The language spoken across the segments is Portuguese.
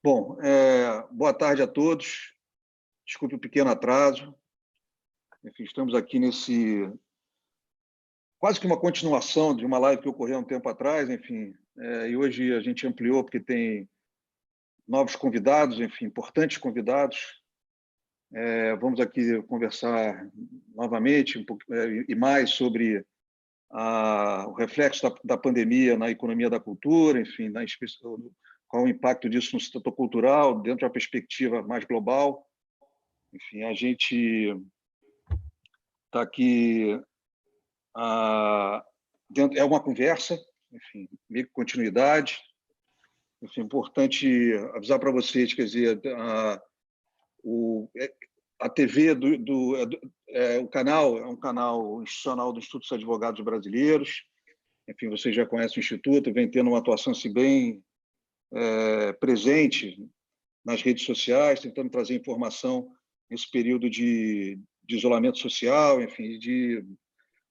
Bom, boa tarde a todos. Desculpe o pequeno atraso. Enfim, estamos aqui nesse quase que uma continuação de uma live que ocorreu há um tempo atrás, enfim, e hoje a gente ampliou porque tem novos convidados, enfim, importantes convidados. Vamos aqui conversar novamente um pouco, e mais sobre o reflexo da pandemia na economia da cultura, enfim, qual o impacto disso no setor cultural, dentro de uma perspectiva mais global. Enfim, a gente está aqui, é uma conversa, enfim, meio que continuidade. Enfim, é importante avisar para vocês, quer dizer, a TV o canal é um canal institucional do Instituto dos Advogados Brasileiros. Enfim, vocês já conhecem o Instituto, vem tendo uma atuação assim, bem presente nas redes sociais, tentando trazer informação nesse período de isolamento social, enfim, de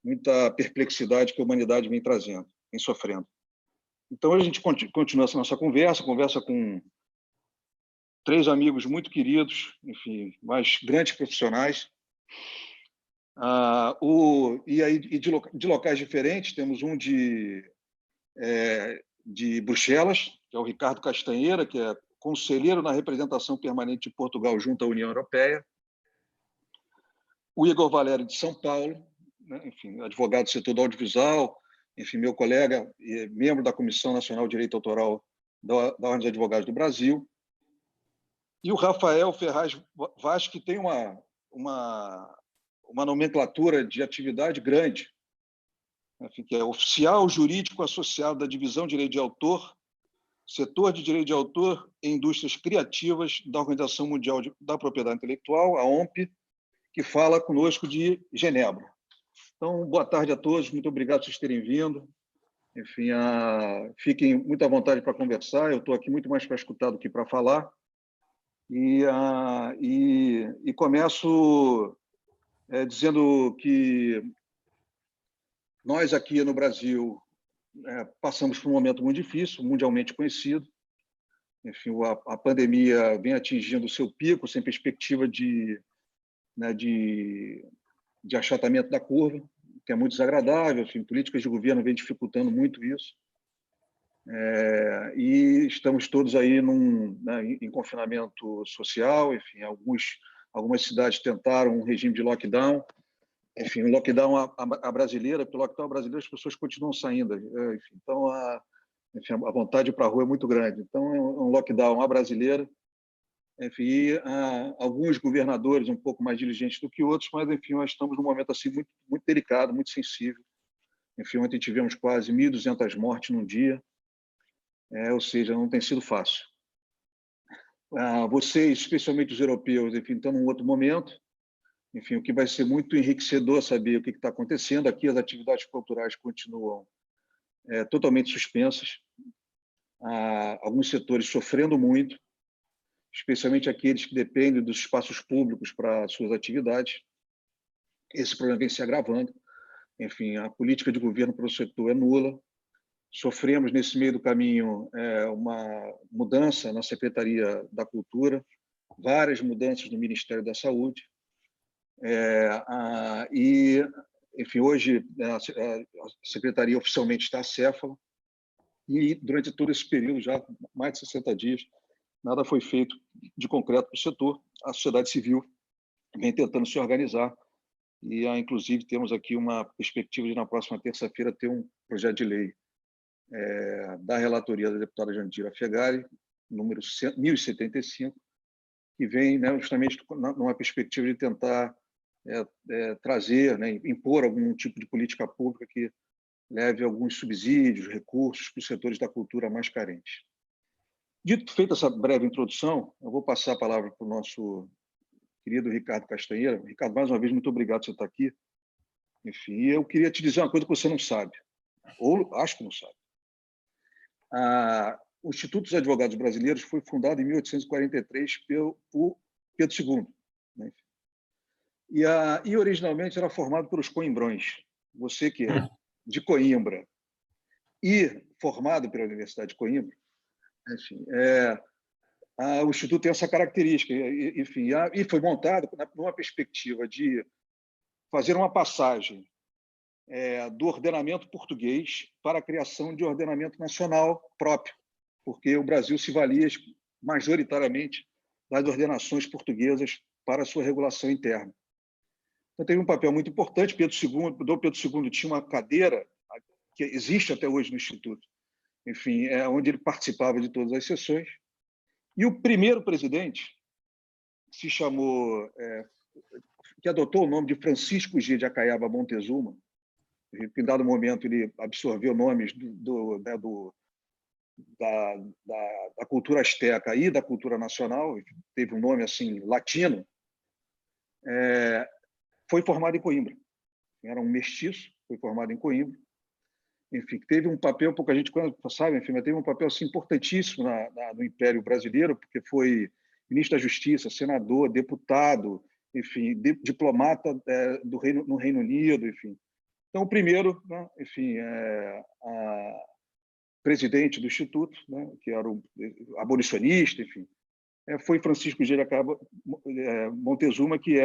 muita perplexidade que a humanidade vem trazendo, vem sofrendo. Então, a gente continua essa nossa conversa com três amigos muito queridos, enfim, mas grandes profissionais, de locais diferentes. Temos um de Bruxelas, que é o Ricardo Castanheira, que é conselheiro na representação permanente de Portugal junto à União Europeia. O Igor Valério, de São Paulo, né? Enfim, advogado do setor do audiovisual, enfim, meu colega e membro da Comissão Nacional de Direito Autoral da Ordem dos Advogados do Brasil. E o Rafael Ferraz Vaz, que tem uma nomenclatura de atividade grande, enfim, que é oficial jurídico associado da Divisão de Direito de Autor, Setor de Direito de Autor e Indústrias Criativas da Organização Mundial da Propriedade Intelectual, a OMP, que fala conosco de Genebra. Então, boa tarde a todos, muito obrigado por vocês terem vindo. Enfim, fiquem muito à vontade para conversar, eu estou aqui muito mais para escutar do que para falar. E começo dizendo que nós aqui no Brasil passamos por um momento muito difícil, mundialmente conhecido. Enfim, a pandemia vem atingindo o seu pico, sem perspectiva de achatamento da curva, que é muito desagradável. Enfim, políticas de governo vêm dificultando muito isso. E estamos todos aí em confinamento social. Enfim, algumas cidades tentaram um regime de lockdown. Enfim, o lockdown a brasileira, pelo lockdown brasileiro, as pessoas continuam saindo. Enfim, então, a vontade de ir para a rua é muito grande. Então, é um lockdown à brasileira. Enfim, alguns governadores um pouco mais diligentes do que outros, mas, enfim, nós estamos num momento assim muito, muito delicado, muito sensível. Enfim, ontem tivemos quase 1.200 mortes num dia, ou seja, não tem sido fácil. Vocês, especialmente os europeus, enfim, estão num outro momento. Enfim, o que vai ser muito enriquecedor saber o que está acontecendo. Aqui as atividades culturais continuam totalmente suspensas. Alguns setores sofrendo muito, especialmente aqueles que dependem dos espaços públicos para suas atividades. Esse problema vem se agravando. Enfim, a política de governo para o setor é nula. Sofremos, nesse meio do caminho, uma mudança na Secretaria da Cultura, várias mudanças no Ministério da Saúde. Enfim, hoje a Secretaria oficialmente está acéfala, e durante todo esse período, já mais de 60 dias, nada foi feito de concreto para o setor. A sociedade civil vem tentando se organizar, e inclusive temos aqui uma perspectiva de, na próxima terça-feira, ter um projeto de lei da relatoria da deputada Jandira Fegari, número 1075, que vem, né, justamente numa perspectiva de tentar trazer, né, impor algum tipo de política pública que leve alguns subsídios, recursos para os setores da cultura mais carentes. Feita essa breve introdução, eu vou passar a palavra para o nosso querido Ricardo Castanheira. Ricardo, mais uma vez, muito obrigado por você estar aqui. Enfim, eu queria te dizer uma coisa que você não sabe, ou acho que não sabe. O Instituto dos Advogados Brasileiros foi fundado em 1843 por Pedro II, né? E originalmente era formado pelos coimbrões. Você que é de Coimbra e formado pela Universidade de Coimbra, enfim, o Instituto tem essa característica, enfim, e foi montado numa perspectiva de fazer uma passagem do ordenamento português para a criação de ordenamento nacional próprio, porque o Brasil se valia majoritariamente das ordenações portuguesas para a sua regulação interna. Então, teve um papel muito importante. Dom Pedro II tinha uma cadeira que existe até hoje no Instituto, enfim, onde ele participava de todas as sessões. E o primeiro presidente se chamou, que adotou o nome de Francisco G. de Acaiaba Montezuma. Em dado momento, ele absorveu nomes da cultura asteca e da cultura nacional, teve um nome assim latino. Foi formado em Coimbra. Era um mestiço, foi formado em Coimbra. Enfim, teve um papel, pouca gente sabe, enfim, mas teve um papel assim, importantíssimo no Império Brasileiro, porque foi ministro da Justiça, senador, deputado, enfim, diplomata no Reino Unido, enfim. Então, o primeiro, né, enfim, presidente do Instituto, né, que era o abolicionista, enfim, foi Francisco G. de Acaiaba Montezuma, que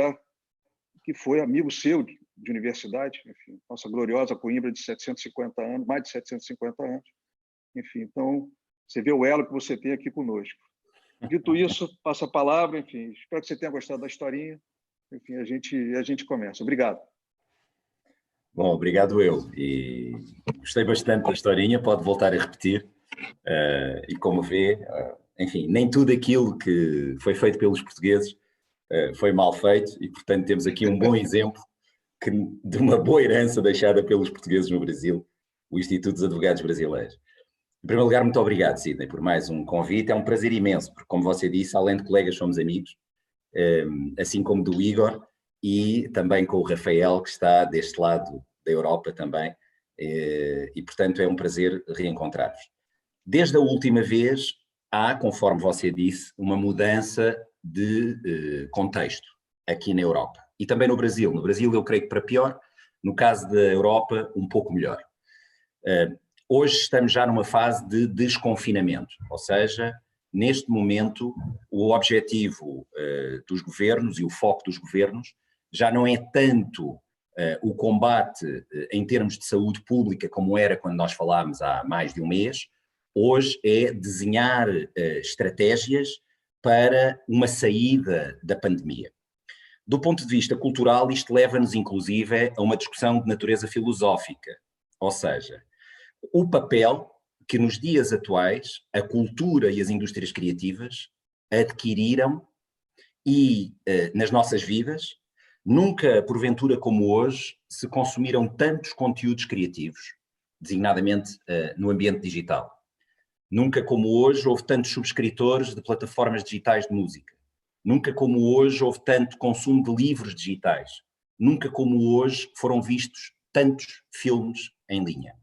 foi amigo seu de universidade, enfim, nossa gloriosa Coimbra de 750 anos, mais de 750 anos. Enfim, então, você vê o elo que você tem aqui conosco. Dito isso, passo a palavra, enfim, espero que você tenha gostado da historinha. Enfim, a gente começa. Obrigado. Bom, obrigado eu. E gostei bastante da historinha, pode voltar a repetir. E como vê, enfim, nem tudo aquilo que foi feito pelos portugueses foi mal feito e, portanto, temos aqui um bom exemplo de uma boa herança deixada pelos portugueses no Brasil, o Instituto dos Advogados Brasileiros. Em primeiro lugar, muito obrigado, Sidney, por mais um convite. É um prazer imenso, porque, como você disse, além de colegas, somos amigos, assim como do Igor e também com o Rafael, que está deste lado da Europa também, e, portanto, é um prazer reencontrar-vos. Desde a última vez, há, conforme você disse, uma mudança de contexto aqui na Europa e também no Brasil. No Brasil, eu creio que para pior, no caso da Europa, um pouco melhor. Hoje estamos já numa fase de desconfinamento, ou seja, neste momento o objetivo dos governos e o foco dos governos já não é tanto o combate em termos de saúde pública como era quando nós falámos há mais de um mês. Hoje é desenhar estratégias para uma saída da pandemia. Do ponto de vista cultural, isto leva-nos inclusive a uma discussão de natureza filosófica, ou seja, o papel que nos dias atuais a cultura e as indústrias criativas adquiriram e nas nossas vidas, nunca porventura como hoje se consumiram tantos conteúdos criativos, designadamente no ambiente digital. Nunca como hoje houve tantos subscritores de plataformas digitais de música. Nunca como hoje houve tanto consumo de livros digitais. Nunca como hoje foram vistos tantos filmes em linha.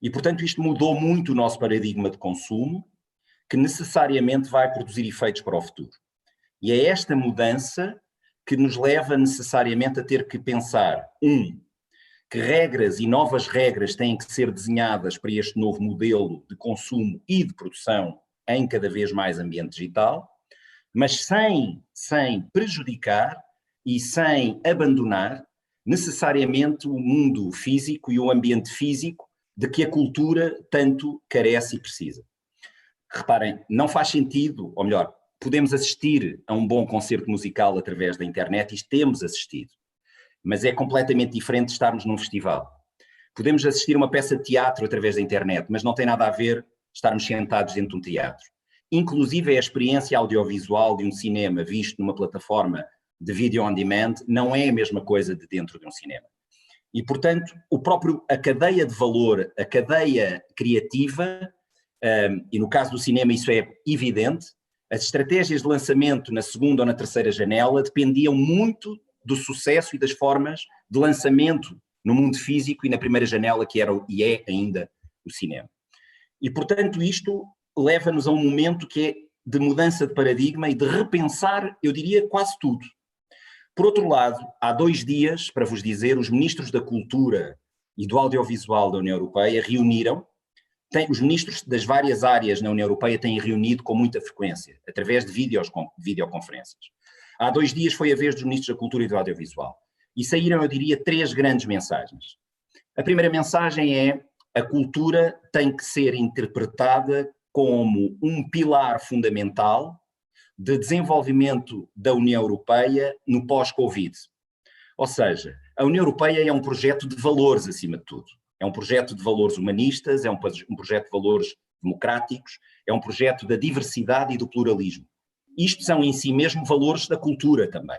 E, portanto, isto mudou muito o nosso paradigma de consumo, que necessariamente vai produzir efeitos para o futuro. E é esta mudança que nos leva necessariamente a ter que pensar, que regras e novas regras têm que ser desenhadas para este novo modelo de consumo e de produção em cada vez mais ambiente digital, mas sem prejudicar e sem abandonar necessariamente o mundo físico e o ambiente físico de que a cultura tanto carece e precisa. Reparem, não faz sentido, ou melhor, podemos assistir a um bom concerto musical através da internet e temos assistido, mas é completamente diferente de estarmos num festival. Podemos assistir a uma peça de teatro através da internet, mas não tem nada a ver estarmos sentados dentro de um teatro. Inclusive a experiência audiovisual de um cinema visto numa plataforma de video on demand não é a mesma coisa de dentro de um cinema. E, portanto, a cadeia de valor, a cadeia criativa, e no caso do cinema isso é evidente, as estratégias de lançamento na segunda ou na terceira janela dependiam muito do sucesso e das formas de lançamento no mundo físico e na primeira janela, que era e é ainda o cinema. E, portanto, isto leva-nos a um momento que é de mudança de paradigma e de repensar, eu diria, quase tudo. Por outro lado, há 2 dias, para vos dizer, os ministros da Cultura e do Audiovisual da União Europeia reuniram os ministros das várias áreas na União Europeia têm reunido com muita frequência, através de videoconferências. Há 2 dias foi a vez dos ministros da Cultura e do Audiovisual. E saíram, eu diria, 3 grandes mensagens. A primeira mensagem é: a cultura tem que ser interpretada como um pilar fundamental de desenvolvimento da União Europeia no pós-Covid. Ou seja, a União Europeia é um projeto de valores, acima de tudo. É um projeto de valores humanistas, é um projeto de valores democráticos, é um projeto da diversidade e do pluralismo. Isto são em si mesmo valores da cultura também.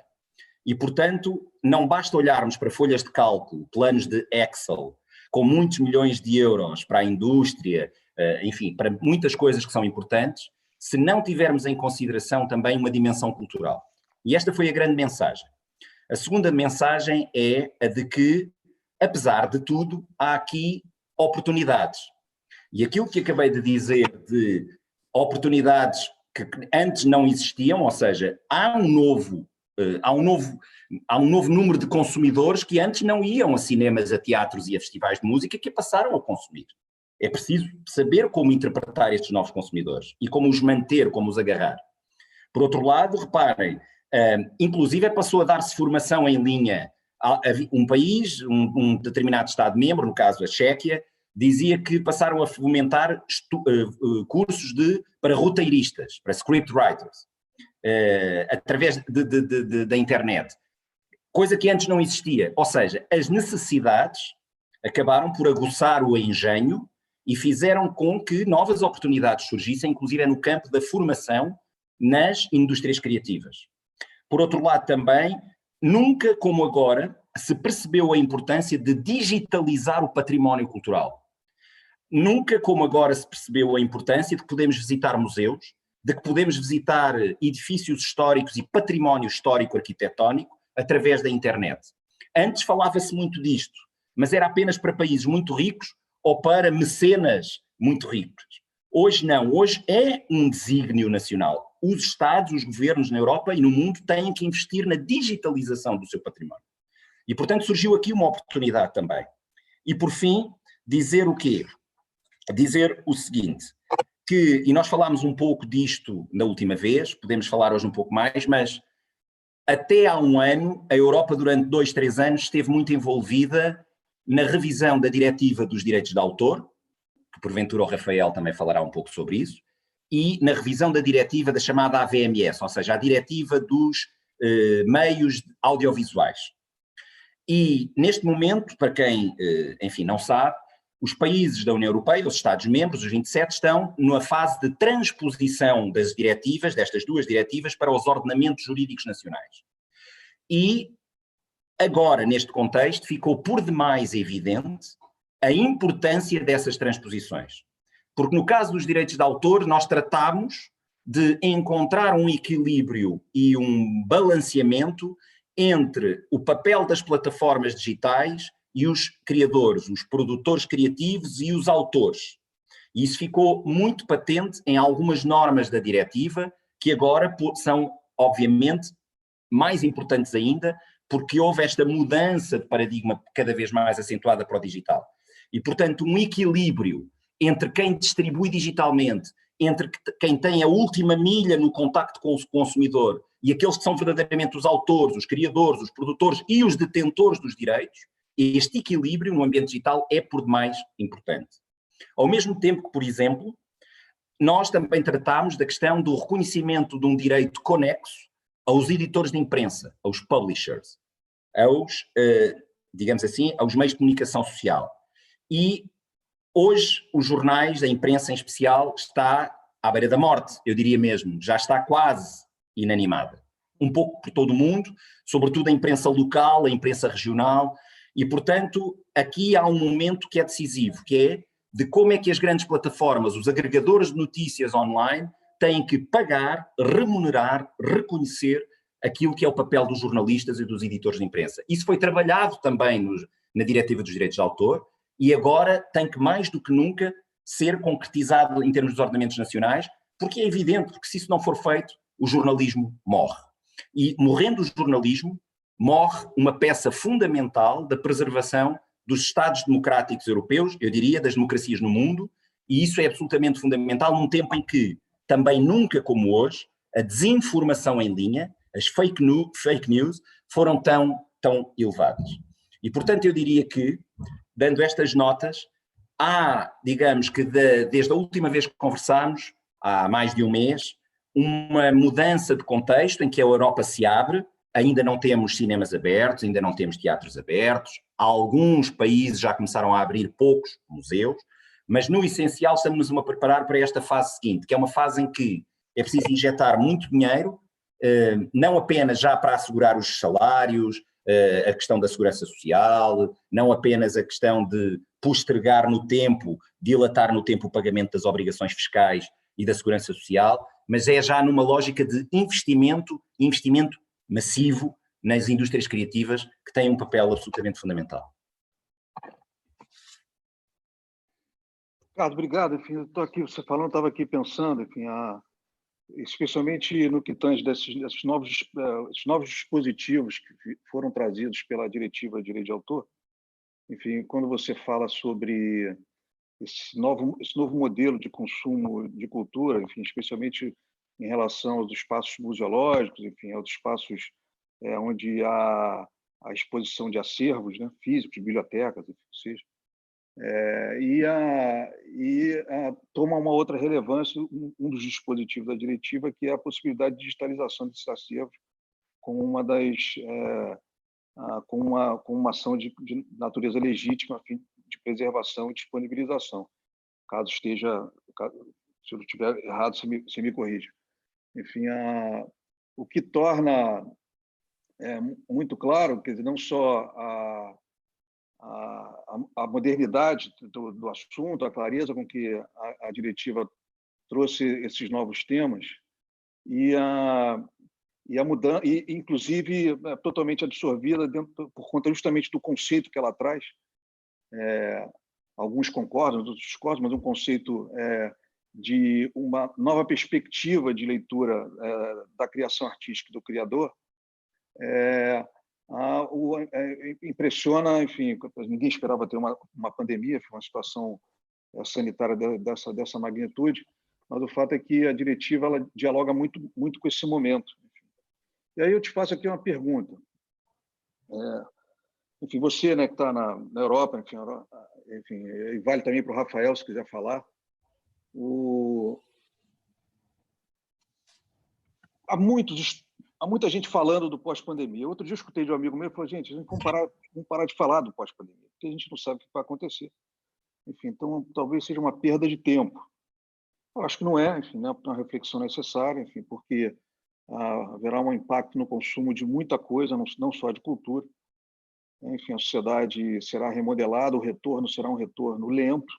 E, portanto, não basta olharmos para folhas de cálculo, planos de Excel, com muitos milhões de euros para a indústria, enfim, para muitas coisas que são importantes, se não tivermos em consideração também uma dimensão cultural. E esta foi a grande mensagem. A segunda mensagem é a de que, apesar de tudo, há aqui oportunidades. E aquilo que acabei de dizer de oportunidades que antes não existiam, ou seja, há um novo número de consumidores que antes não iam a cinemas, a teatros e a festivais de música, que passaram a consumir. É preciso saber como interpretar estes novos consumidores e como os manter, como os agarrar. Por outro lado, reparem, inclusive passou a dar-se formação em linha. Um país, um determinado Estado-membro, no caso a Chequia, dizia que passaram a fomentar cursos para roteiristas, para scriptwriters, através da internet, coisa que antes não existia. Ou seja, as necessidades acabaram por aguçar o engenho e fizeram com que novas oportunidades surgissem, inclusive no campo da formação nas indústrias criativas. Por outro lado também, nunca como agora se percebeu a importância de digitalizar o património cultural. Nunca como agora se percebeu a importância de que podemos visitar museus, de que podemos visitar edifícios históricos e património histórico-arquitetónico através da internet. Antes falava-se muito disto, mas era apenas para países muito ricos ou para mecenas muito ricos. Hoje não, hoje é um desígnio nacional. Os Estados, os governos na Europa e no mundo têm que investir na digitalização do seu património. E, portanto, surgiu aqui uma oportunidade também. E, por fim, dizer o quê? Dizer o seguinte, e nós falámos um pouco disto na última vez, podemos falar hoje um pouco mais, mas até há um ano, a Europa durante 2, 3 anos esteve muito envolvida na revisão da diretiva dos direitos de autor, que porventura o Rafael também falará um pouco sobre isso, e na revisão da diretiva da chamada AVMS, ou seja, a diretiva dos meios audiovisuais. E neste momento, para quem, enfim, não sabe, os países da União Europeia, os Estados-membros, os 27, estão numa fase de transposição das diretivas, destas 2 diretivas, para os ordenamentos jurídicos nacionais. E agora, neste contexto, ficou por demais evidente a importância dessas transposições. Porque no caso dos direitos de autor, nós tratamos de encontrar um equilíbrio e um balanceamento entre o papel das plataformas digitais e os criadores, os produtores criativos e os autores. E isso ficou muito patente em algumas normas da diretiva, que agora são, obviamente, mais importantes ainda, porque houve esta mudança de paradigma cada vez mais acentuada para o digital. E, portanto, um equilíbrio entre quem distribui digitalmente, entre quem tem a última milha no contacto com o consumidor e aqueles que são verdadeiramente os autores, os criadores, os produtores e os detentores dos direitos, este equilíbrio no ambiente digital é por demais importante. Ao mesmo tempo que, por exemplo, nós também tratámos da questão do reconhecimento de um direito conexo aos editores de imprensa, aos publishers, aos, digamos assim, aos meios de comunicação social. E hoje os jornais, a imprensa em especial, está à beira da morte, eu diria mesmo, já está quase inanimada. Um pouco por todo o mundo, sobretudo a imprensa local, a imprensa regional, e portanto aqui há um momento que é decisivo, que é de como é que as grandes plataformas, os agregadores de notícias online, têm que pagar, remunerar, reconhecer aquilo que é o papel dos jornalistas e dos editores de imprensa. Isso foi trabalhado também na Diretiva dos Direitos de Autor e agora tem que mais do que nunca ser concretizado em termos dos ordenamentos nacionais, porque é evidente que se isso não for feito, o jornalismo morre. E morrendo o jornalismo, morre uma peça fundamental da preservação dos Estados democráticos europeus, eu diria, das democracias no mundo, E isso é absolutamente fundamental num tempo em que, também nunca como hoje, a desinformação em linha, as fake news foram tão elevadas. E, portanto, eu diria que, dando estas notas, há, digamos que desde a última vez que conversámos, há mais de um mês, uma mudança de contexto em que a Europa se abre, ainda não temos cinemas abertos, ainda não temos teatros abertos, alguns países já começaram a abrir poucos museus, mas no essencial estamos a preparar para esta fase seguinte, que é uma fase em que é preciso injetar muito dinheiro, não apenas já para assegurar os salários, a questão da segurança social, não apenas a questão de postergar no tempo, dilatar no tempo o pagamento das obrigações fiscais e da segurança social, mas é já numa lógica de investimento massivo nas indústrias criativas, que têm um papel absolutamente fundamental. Ricardo, obrigado. Enfim, eu estou aqui, você falando, estava aqui pensando, enfim, especialmente no que tange desses novos dispositivos que foram trazidos pela Diretiva de Direito de Autor. Enfim, quando você fala sobre esse novo modelo de consumo de cultura, enfim, especialmente em relação aos espaços museológicos, enfim, aos espaços onde há a exposição de acervos, né, físicos, bibliotecas, enfim, seja, toma uma outra relevância um dos dispositivos da diretiva, que é a possibilidade de digitalização desses acervos com uma ação de natureza legítima a fim de preservação e disponibilização. Se eu estiver errado, você me corrige. Enfim, o que torna muito claro, quer dizer, não só a modernidade do assunto, a clareza com que a diretiva trouxe esses novos temas e a mudança, e inclusive totalmente absorvida por conta justamente do conceito que ela traz. Alguns concordam, outros discordam, mas um conceito de uma nova perspectiva de leitura da criação artística do criador. Impressiona, enfim, ninguém esperava ter uma pandemia, foi uma situação sanitária dessa magnitude, mas o fato é que a diretiva ela dialoga muito com esse momento. E aí eu te faço aqui uma pergunta. Enfim, você, né, que está na Europa, enfim, e vale também para o Rafael, se quiser falar. Há muita gente falando do pós-pandemia. Outro dia eu escutei de um amigo meu e falou: gente, vamos parar de falar do pós-pandemia, porque a gente não sabe o que vai acontecer. Enfim, então talvez seja uma perda de tempo. Eu acho que não é, enfim, né, uma reflexão necessária, enfim, porque haverá um impacto no consumo de muita coisa, não só de cultura. Enfim, a sociedade será remodelada, o retorno será um retorno lento.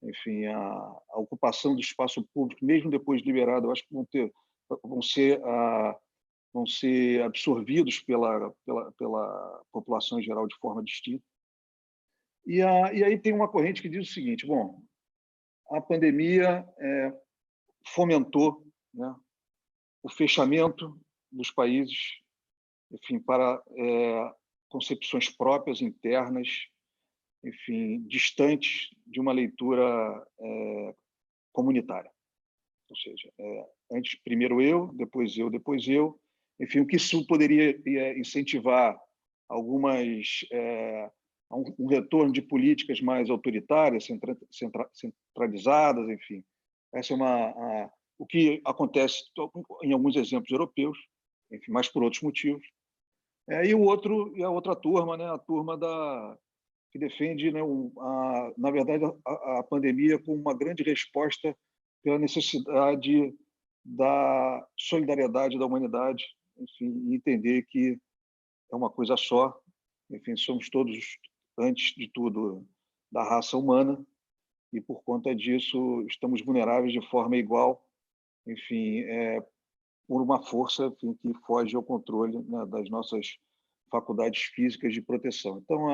Enfim, a ocupação do espaço público, mesmo depois de liberado, eu acho que vão ser absorvidos pela população em geral de forma distinta. E aí tem uma corrente que diz o seguinte: bom, a pandemia fomentou, né, o fechamento dos países, enfim, para concepções próprias, internas, enfim, distantes de uma leitura comunitária. Ou seja, antes, primeiro eu, depois eu, depois eu. Enfim, o que isso poderia incentivar um retorno de políticas mais autoritárias, centralizadas, enfim. Essa é o que acontece em alguns exemplos europeus, enfim, mas por outros motivos. E a outra turma, né, a turma que defende, né, na verdade, a pandemia como uma grande resposta pela necessidade da solidariedade da humanidade, enfim, e entender que é uma coisa só. Enfim, somos todos, antes de tudo, da raça humana, e por conta disso estamos vulneráveis de forma igual, enfim, por uma força, enfim, que foge ao controle, né, das nossas faculdades físicas de proteção. Então,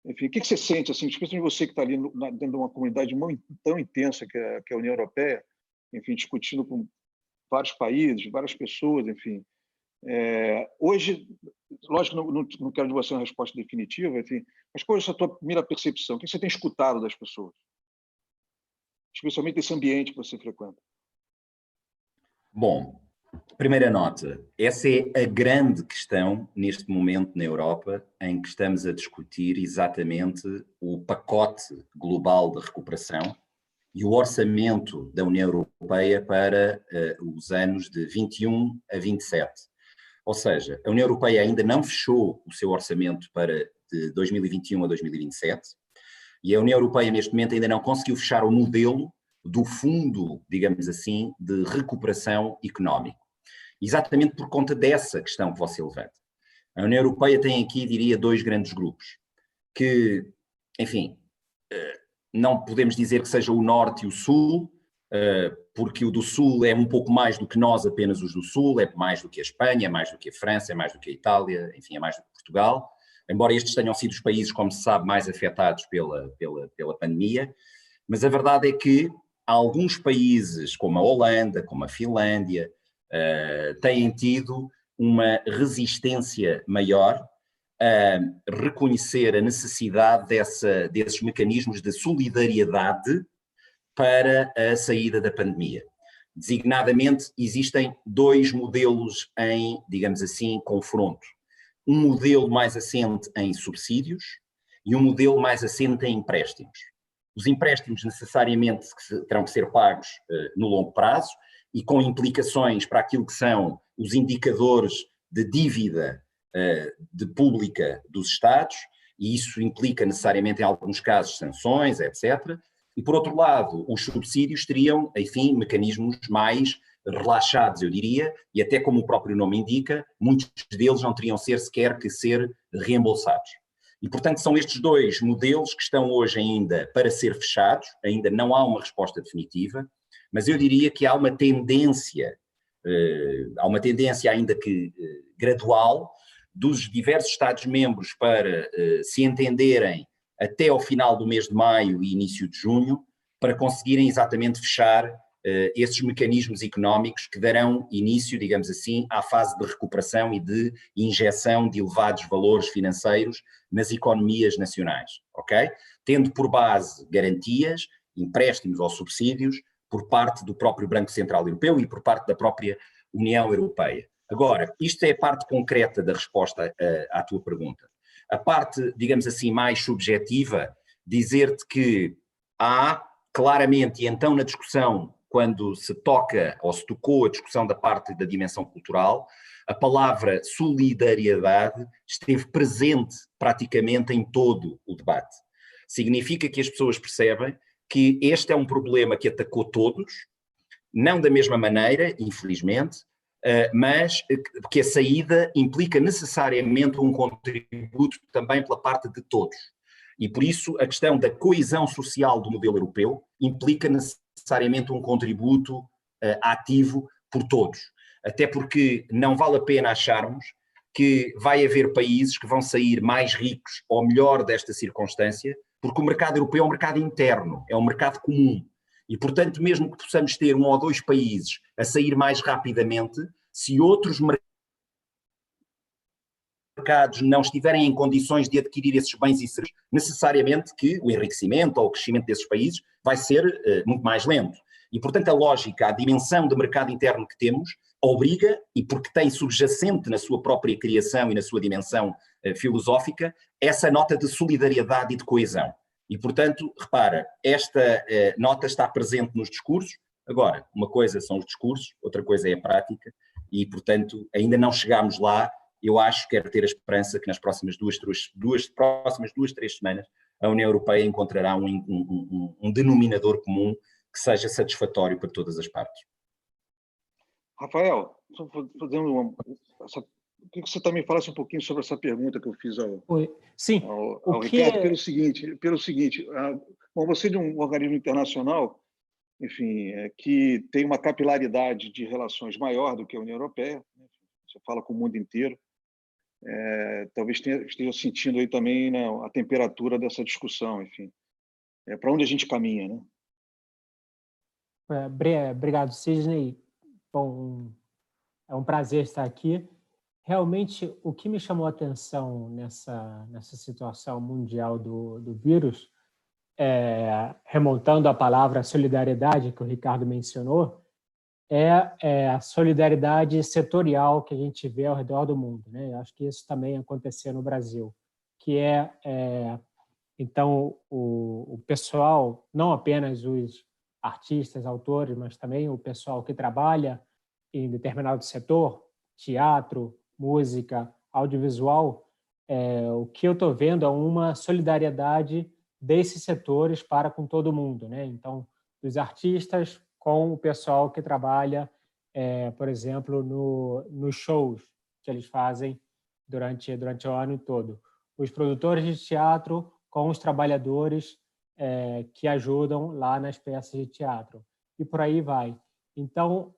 enfim, o que você sente, assim, especialmente você que está ali dentro de uma comunidade tão intensa que é a União Europeia, enfim, discutindo com vários países, várias pessoas, enfim. Hoje, lógico que não quero de você uma resposta definitiva, enfim, mas qual é a sua primeira percepção? O que você tem escutado das pessoas? especialmente nesse ambiente que você frequenta? Bom, primeira nota, essa é a grande questão neste momento na Europa, em que estamos a discutir exatamente o pacote global de recuperação e o orçamento da União Europeia para os anos de 21 a 27. Ou seja, a União Europeia ainda não fechou o seu orçamento para de 2021 a 2027 e a União Europeia neste momento ainda não conseguiu fechar o modelo do fundo, digamos assim, de recuperação económica. Exatamente por conta dessa questão que você levanta. A União Europeia tem aqui, diria, dois grandes grupos, que, enfim, não podemos dizer que seja o Norte e o Sul, porque o do Sul é um pouco mais do que nós, apenas os do Sul, é mais do que a Espanha, é mais do que a França, é mais do que a Itália, enfim, é mais do que Portugal, embora estes tenham sido os países, como se sabe, mais afetados pela pandemia, mas a verdade é que alguns países, como a Holanda, como a Finlândia, têm tido uma resistência maior a reconhecer a necessidade desses mecanismos de solidariedade para a saída da pandemia. Designadamente, existem dois modelos em, digamos assim, confronto. Um modelo mais assente em subsídios e um modelo mais assente em empréstimos. Os empréstimos necessariamente terão que ser pagos no longo prazo e com implicações para aquilo que são os indicadores de dívida de pública dos Estados, e isso implica necessariamente em alguns casos sanções, etc. E por outro lado, os subsídios teriam, enfim, mecanismos mais relaxados, eu diria, e até como o próprio nome indica, muitos deles não teriam sequer que ser reembolsados. E, portanto, são estes dois modelos que estão hoje ainda para ser fechados, ainda não há uma resposta definitiva, mas eu diria que há uma tendência ainda que gradual, dos diversos Estados-membros para se entenderem até ao final do mês de maio e início de junho, para conseguirem exatamente fechar esses mecanismos económicos que darão início, digamos assim, à fase de recuperação e de injeção de elevados valores financeiros nas economias nacionais, ok? Tendo por base garantias, empréstimos ou subsídios por parte do próprio Banco Central Europeu e por parte da própria União Europeia. Agora, isto é a parte concreta da resposta à tua pergunta. A parte, digamos assim, mais subjetiva, dizer-te que há claramente, e então na discussão, quando se toca ou se tocou a discussão da parte da dimensão cultural, a palavra solidariedade esteve presente praticamente em todo o debate. Significa que as pessoas percebem que este é um problema que atacou todos, não da mesma maneira, infelizmente, mas que a saída implica necessariamente um contributo também pela parte de todos. E por isso a questão da coesão social do modelo europeu implica necessariamente um contributo ativo por todos. Até porque não vale a pena acharmos que vai haver países que vão sair mais ricos ou melhor desta circunstância, porque o mercado europeu é um mercado interno, é um mercado comum. E, portanto, mesmo que possamos ter um ou dois países a sair mais rapidamente, se outros mercados não estiverem em condições de adquirir esses bens e serviços, necessariamente que o enriquecimento ou o crescimento desses países vai ser muito mais lento. E, portanto, a lógica, a dimensão do mercado interno que temos, obriga, e porque tem subjacente na sua própria criação e na sua dimensão filosófica, essa nota de solidariedade e de coesão. E, portanto, repara, esta nota está presente nos discursos. Agora, uma coisa são os discursos, outra coisa é a prática, e, portanto, ainda não chegámos lá. Eu acho, quero ter a esperança que nas próximas próximas 2-3 semanas a União Europeia encontrará um denominador comum que seja satisfatório para todas as partes. Rafael, queria que você também falasse um pouquinho sobre essa pergunta que eu fiz ao Ricardo, pelo seguinte, bom, você de um organismo internacional, enfim, que tem uma capilaridade de relações maior do que a União Europeia, né? Você fala com o mundo inteiro, talvez esteja sentindo aí também, né, a temperatura dessa discussão, enfim, para onde a gente caminha, né? Obrigado, Sidney. Bom, é um prazer estar aqui. Realmente, o que me chamou a atenção nessa situação mundial do vírus remontando a palavra solidariedade, que o Ricardo mencionou, é a solidariedade setorial que a gente vê ao redor do mundo, né? Eu acho que isso também aconteceu no Brasil, que então, o pessoal, não apenas os artistas, autores, mas também o pessoal que trabalha em determinado setor, teatro, música, audiovisual, o que eu estou vendo é uma solidariedade desses setores para com todo mundo, né? Então, dos artistas com o pessoal que trabalha, por exemplo, nos shows que eles fazem durante o ano todo. Os produtores de teatro com os trabalhadores que ajudam lá nas peças de teatro. E por aí vai. Então,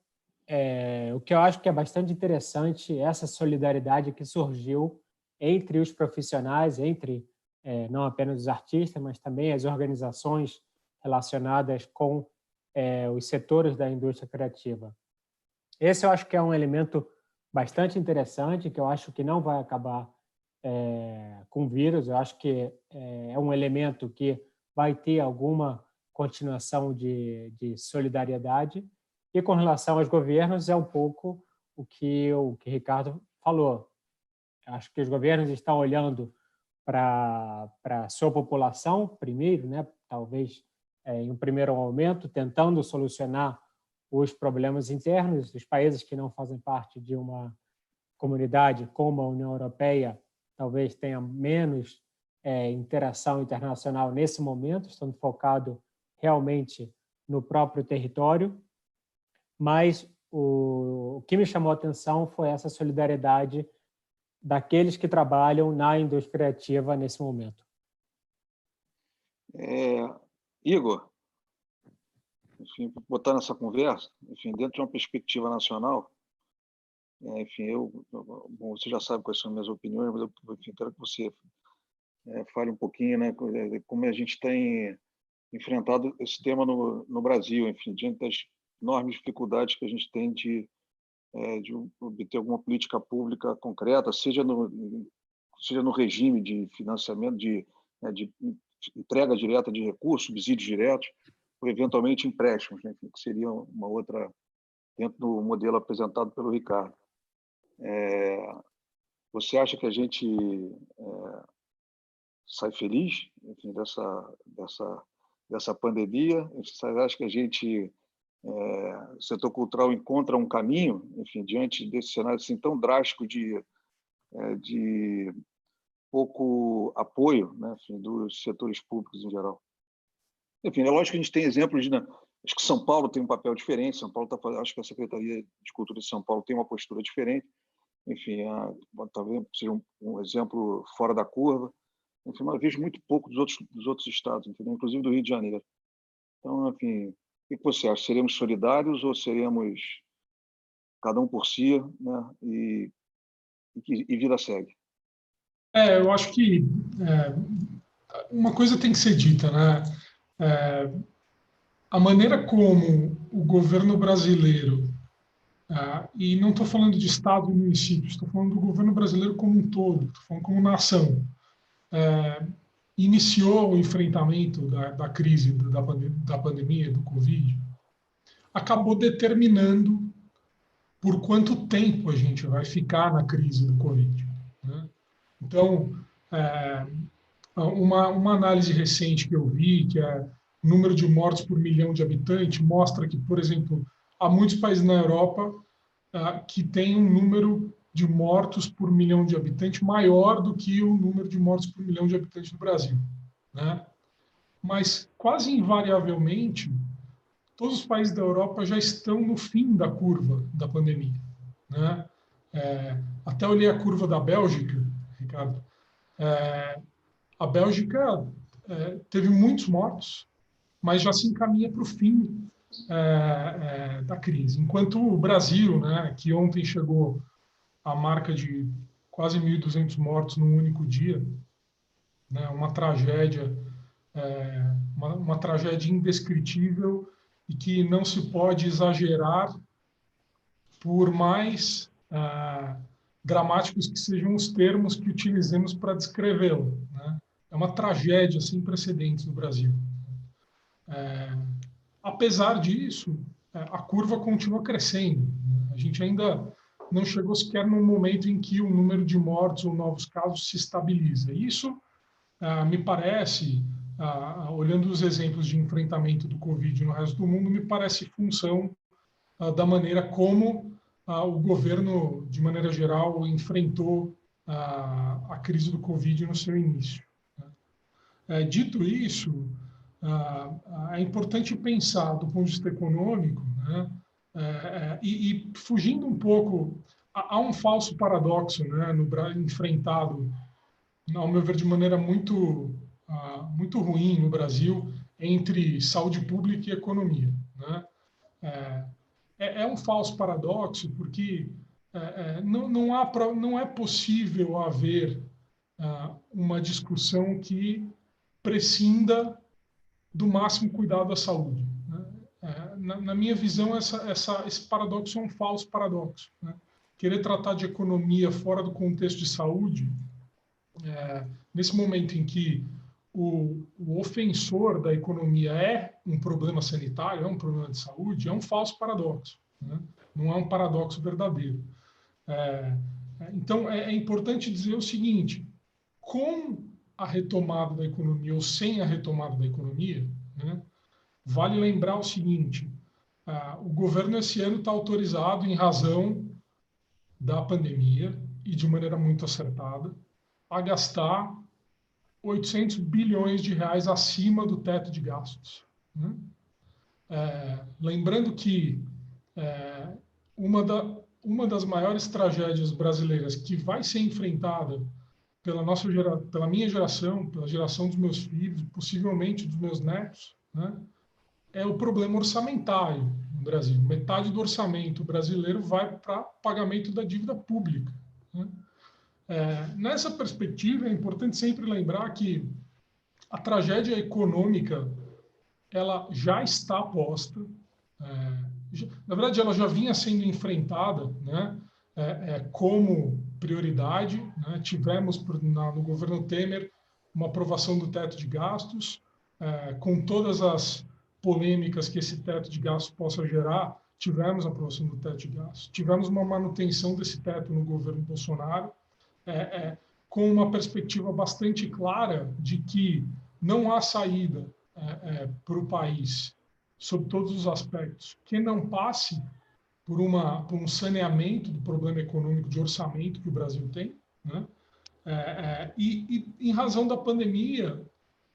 o que eu acho que é bastante interessante é essa solidariedade que surgiu entre os profissionais, entre não apenas os artistas, mas também as organizações relacionadas com os setores da indústria criativa. Esse eu acho que é um elemento bastante interessante, que eu acho que não vai acabar com vírus. Eu acho que é um elemento que vai ter alguma continuação de solidariedade. E com relação aos governos, é um pouco o que o Ricardo falou. Eu acho que os governos estão olhando para a sua população primeiro, né? Talvez em um primeiro momento, tentando solucionar os problemas internos dos países que não fazem parte de uma comunidade como a União Europeia, talvez tenha menos interação internacional nesse momento, estando focado realmente no próprio território. Mas o que me chamou a atenção foi essa solidariedade daqueles que trabalham na indústria criativa nesse momento. Igor, enfim, botar nessa conversa, enfim, dentro de uma perspectiva nacional, enfim, bom, você já sabe quais são as minhas opiniões, mas eu enfim, quero que você fale um pouquinho, né, como a gente tem enfrentado esse tema no Brasil, enfim, diante das enormes dificuldades que a gente tem de obter alguma política pública concreta, seja no regime de financiamento, de entrega direta de recursos, subsídios diretos, ou eventualmente empréstimos, né, que seria uma outra, dentro do modelo apresentado pelo Ricardo. Você acha que a gente sai feliz, enfim, dessa pandemia? Você acha que a gente, o setor cultural, encontra um caminho, enfim, diante desse cenário assim tão drástico de pouco apoio, né, enfim, dos setores públicos em geral? Enfim, é lógico que a gente tem exemplos acho que São Paulo tem um papel diferente. São Paulo acho que a Secretaria de Cultura de São Paulo tem uma postura diferente. Enfim, talvez seja um exemplo fora da curva. Enfim, mas vejo muito pouco dos outros estados, entendeu? Inclusive do Rio de Janeiro. Então, enfim, o que você acha? Seremos solidários ou seremos cada um por si, né? E vida segue? Eu acho que uma coisa tem que ser dita, né? A maneira como o governo brasileiro, e não estou falando de Estado e município, estou falando do governo brasileiro como um todo, estou falando como nação, iniciou o enfrentamento da crise da pandemia, do Covid, acabou determinando por quanto tempo a gente vai ficar na crise do Covid, né? Então, uma análise recente que eu vi, que é o número de mortes por milhão de habitantes, mostra que, por exemplo, há muitos países na Europa que têm um número de mortos por milhão de habitantes maior do que o número de mortos por milhão de habitantes no Brasil, né? Mas, quase invariavelmente, todos os países da Europa já estão no fim da curva da pandemia, né? Até olhei a curva da Bélgica, Ricardo. A Bélgica teve muitos mortos, mas já se encaminha para o fim da crise. Enquanto o Brasil, né, que ontem chegou à marca de quase 1.200 mortos num único dia, né, uma tragédia indescritível e que não se pode exagerar, por mais dramáticos que sejam os termos que utilizemos para descrevê-lo, né? É uma tragédia sem precedentes no Brasil. Apesar disso, a curva continua crescendo. A gente ainda não chegou sequer no momento em que o número de mortes ou novos casos se estabiliza. Isso, me parece, olhando os exemplos de enfrentamento do Covid no resto do mundo, me parece função da maneira como o governo, de maneira geral, enfrentou a crise do Covid no seu início. Dito isso, é importante pensar do ponto de vista econômico, né? E fugindo um pouco, há um falso paradoxo, né, enfrentado, ao meu ver, de maneira muito ruim no Brasil, entre saúde pública e economia, né? É um falso paradoxo porque não é possível haver uma discussão que prescinda do máximo cuidado à saúde, né? Na minha visão, esse paradoxo é um falso paradoxo, né? Querer tratar de economia fora do contexto de saúde, nesse momento em que o ofensor da economia é um problema sanitário, é um problema de saúde, é um falso paradoxo, né? Não é um paradoxo verdadeiro. Então, é importante dizer o seguinte: com a retomada da economia ou sem a retomada da economia, né, vale lembrar o seguinte: o governo esse ano está autorizado, em razão da pandemia e de maneira muito acertada, a gastar 800 bilhões de reais acima do teto de gastos, né? Lembrando que uma das maiores tragédias brasileiras que vai ser enfrentada pela minha geração, pela geração dos meus filhos, possivelmente dos meus netos, né, é o problema orçamentário no Brasil. Metade do orçamento brasileiro vai para pagamento da dívida pública, né? Nessa perspectiva, é importante sempre lembrar que a tragédia econômica ela já está posta. Na verdade, ela já vinha sendo enfrentada, né, como prioridade, né? Tivemos no governo Temer uma aprovação do teto de gastos, com todas as polêmicas que esse teto de gastos possa gerar. Tivemos a aprovação do teto de gastos, tivemos uma manutenção desse teto no governo Bolsonaro, com uma perspectiva bastante clara de que não há saída para o país, sob todos os aspectos, que não passe por um saneamento do problema econômico de orçamento que o Brasil tem, né? E em razão da pandemia,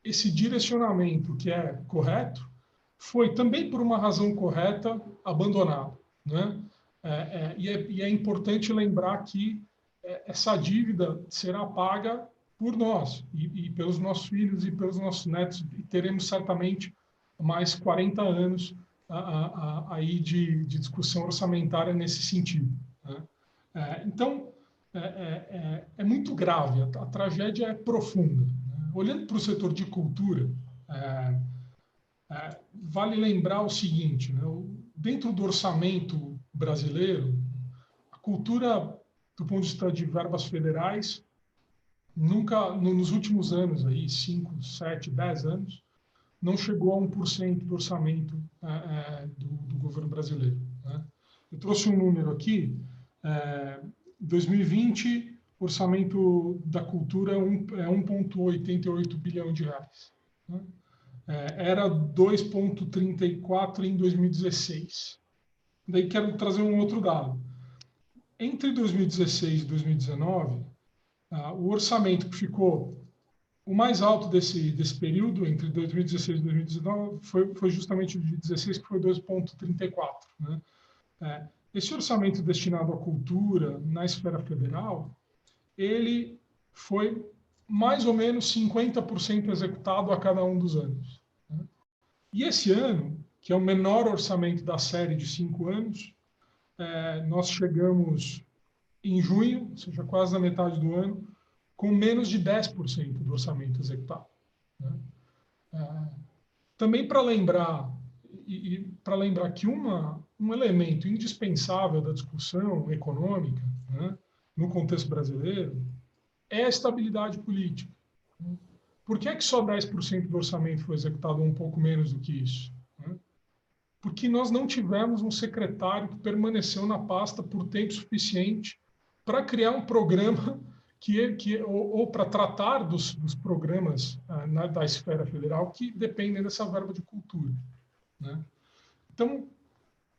esse direcionamento que é correto foi também por uma razão correta abandonado, né? E é importante lembrar que essa dívida será paga por nós e pelos nossos filhos e pelos nossos netos, e teremos certamente mais 40 anos aí de discussão orçamentária nesse sentido, né? Então, é muito grave, a tragédia é profunda, né? Olhando para o setor de cultura, vale lembrar o seguinte, né? Dentro do orçamento brasileiro, a cultura, do ponto de vista de verbas federais, nunca, nos últimos anos, aí, 5, 7, 10 anos, não chegou a 1% do orçamento do governo brasileiro, né? Eu trouxe um número aqui, 2020, o orçamento da cultura é 1,88 bilhão de reais, né? Era 2,34 em 2016. Daí quero trazer um outro dado. Entre 2016 e 2019, o orçamento que ficou o mais alto desse período, entre 2016 e 2019, foi justamente o de 2016, que foi 2,34, né? Esse orçamento destinado à cultura na esfera federal, ele foi mais ou menos 50% executado a cada um dos anos, né? E esse ano, que é o menor orçamento da série de 5 anos, nós chegamos em junho, ou seja, quase na metade do ano, com menos de 10% do orçamento executado, né? Também para lembrar, que um elemento indispensável da discussão econômica, né, no contexto brasileiro, é a estabilidade política, né? Por que é que só 10% do orçamento foi executado, ou um pouco menos do que isso? Né? Porque nós não tivemos um secretário que permaneceu na pasta por tempo suficiente para criar um programa ou para tratar dos programas da esfera federal que dependem dessa verba de cultura. Né? Então,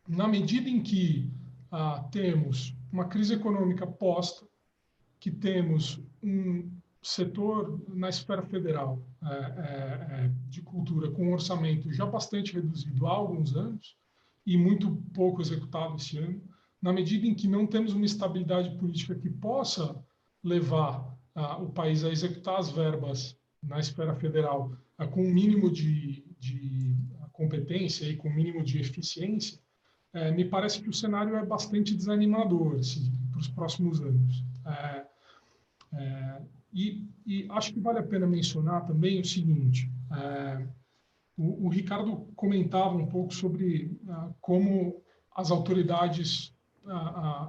na medida em que temos uma crise econômica posta, que temos um setor na esfera federal de cultura com um orçamento já bastante reduzido há alguns anos e muito pouco executado esse ano, na medida em que não temos uma estabilidade política que possa levar o país a executar as verbas na esfera federal com um mínimo de competência e com um mínimo de eficiência, me parece que o cenário é bastante desanimador assim, para os próximos anos. E acho que vale a pena mencionar também o seguinte, o Ricardo comentava um pouco sobre como as autoridades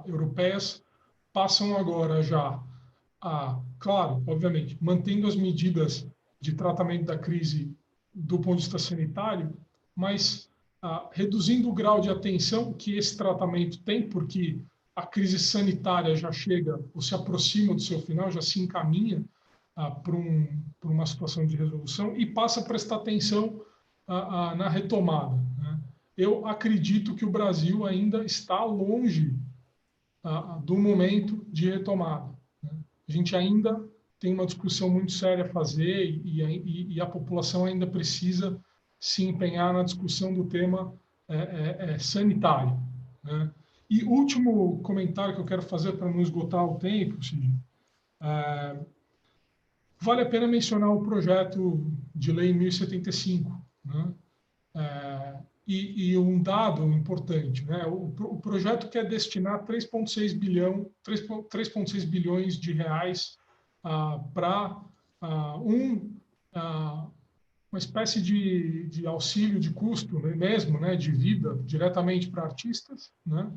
europeias passam agora já claro, obviamente, mantendo as medidas de tratamento da crise do ponto de vista sanitário, mas reduzindo o grau de atenção que esse tratamento tem, porque a crise sanitária já chega ou se aproxima do seu final, já se encaminha para uma situação de resolução e passa a prestar atenção na retomada. Né? Eu acredito que o Brasil ainda está longe do momento de retomada. Né? A gente ainda tem uma discussão muito séria a fazer e a população ainda precisa se empenhar na discussão do tema sanitário. Né? E último comentário que eu quero fazer para não esgotar o tempo, Cid, vale a pena mencionar o projeto de lei 1075, né? E um dado importante, né? O projeto quer destinar 3,6 bilhões de reais para uma espécie de auxílio de custo mesmo, né, de vida diretamente para artistas, né?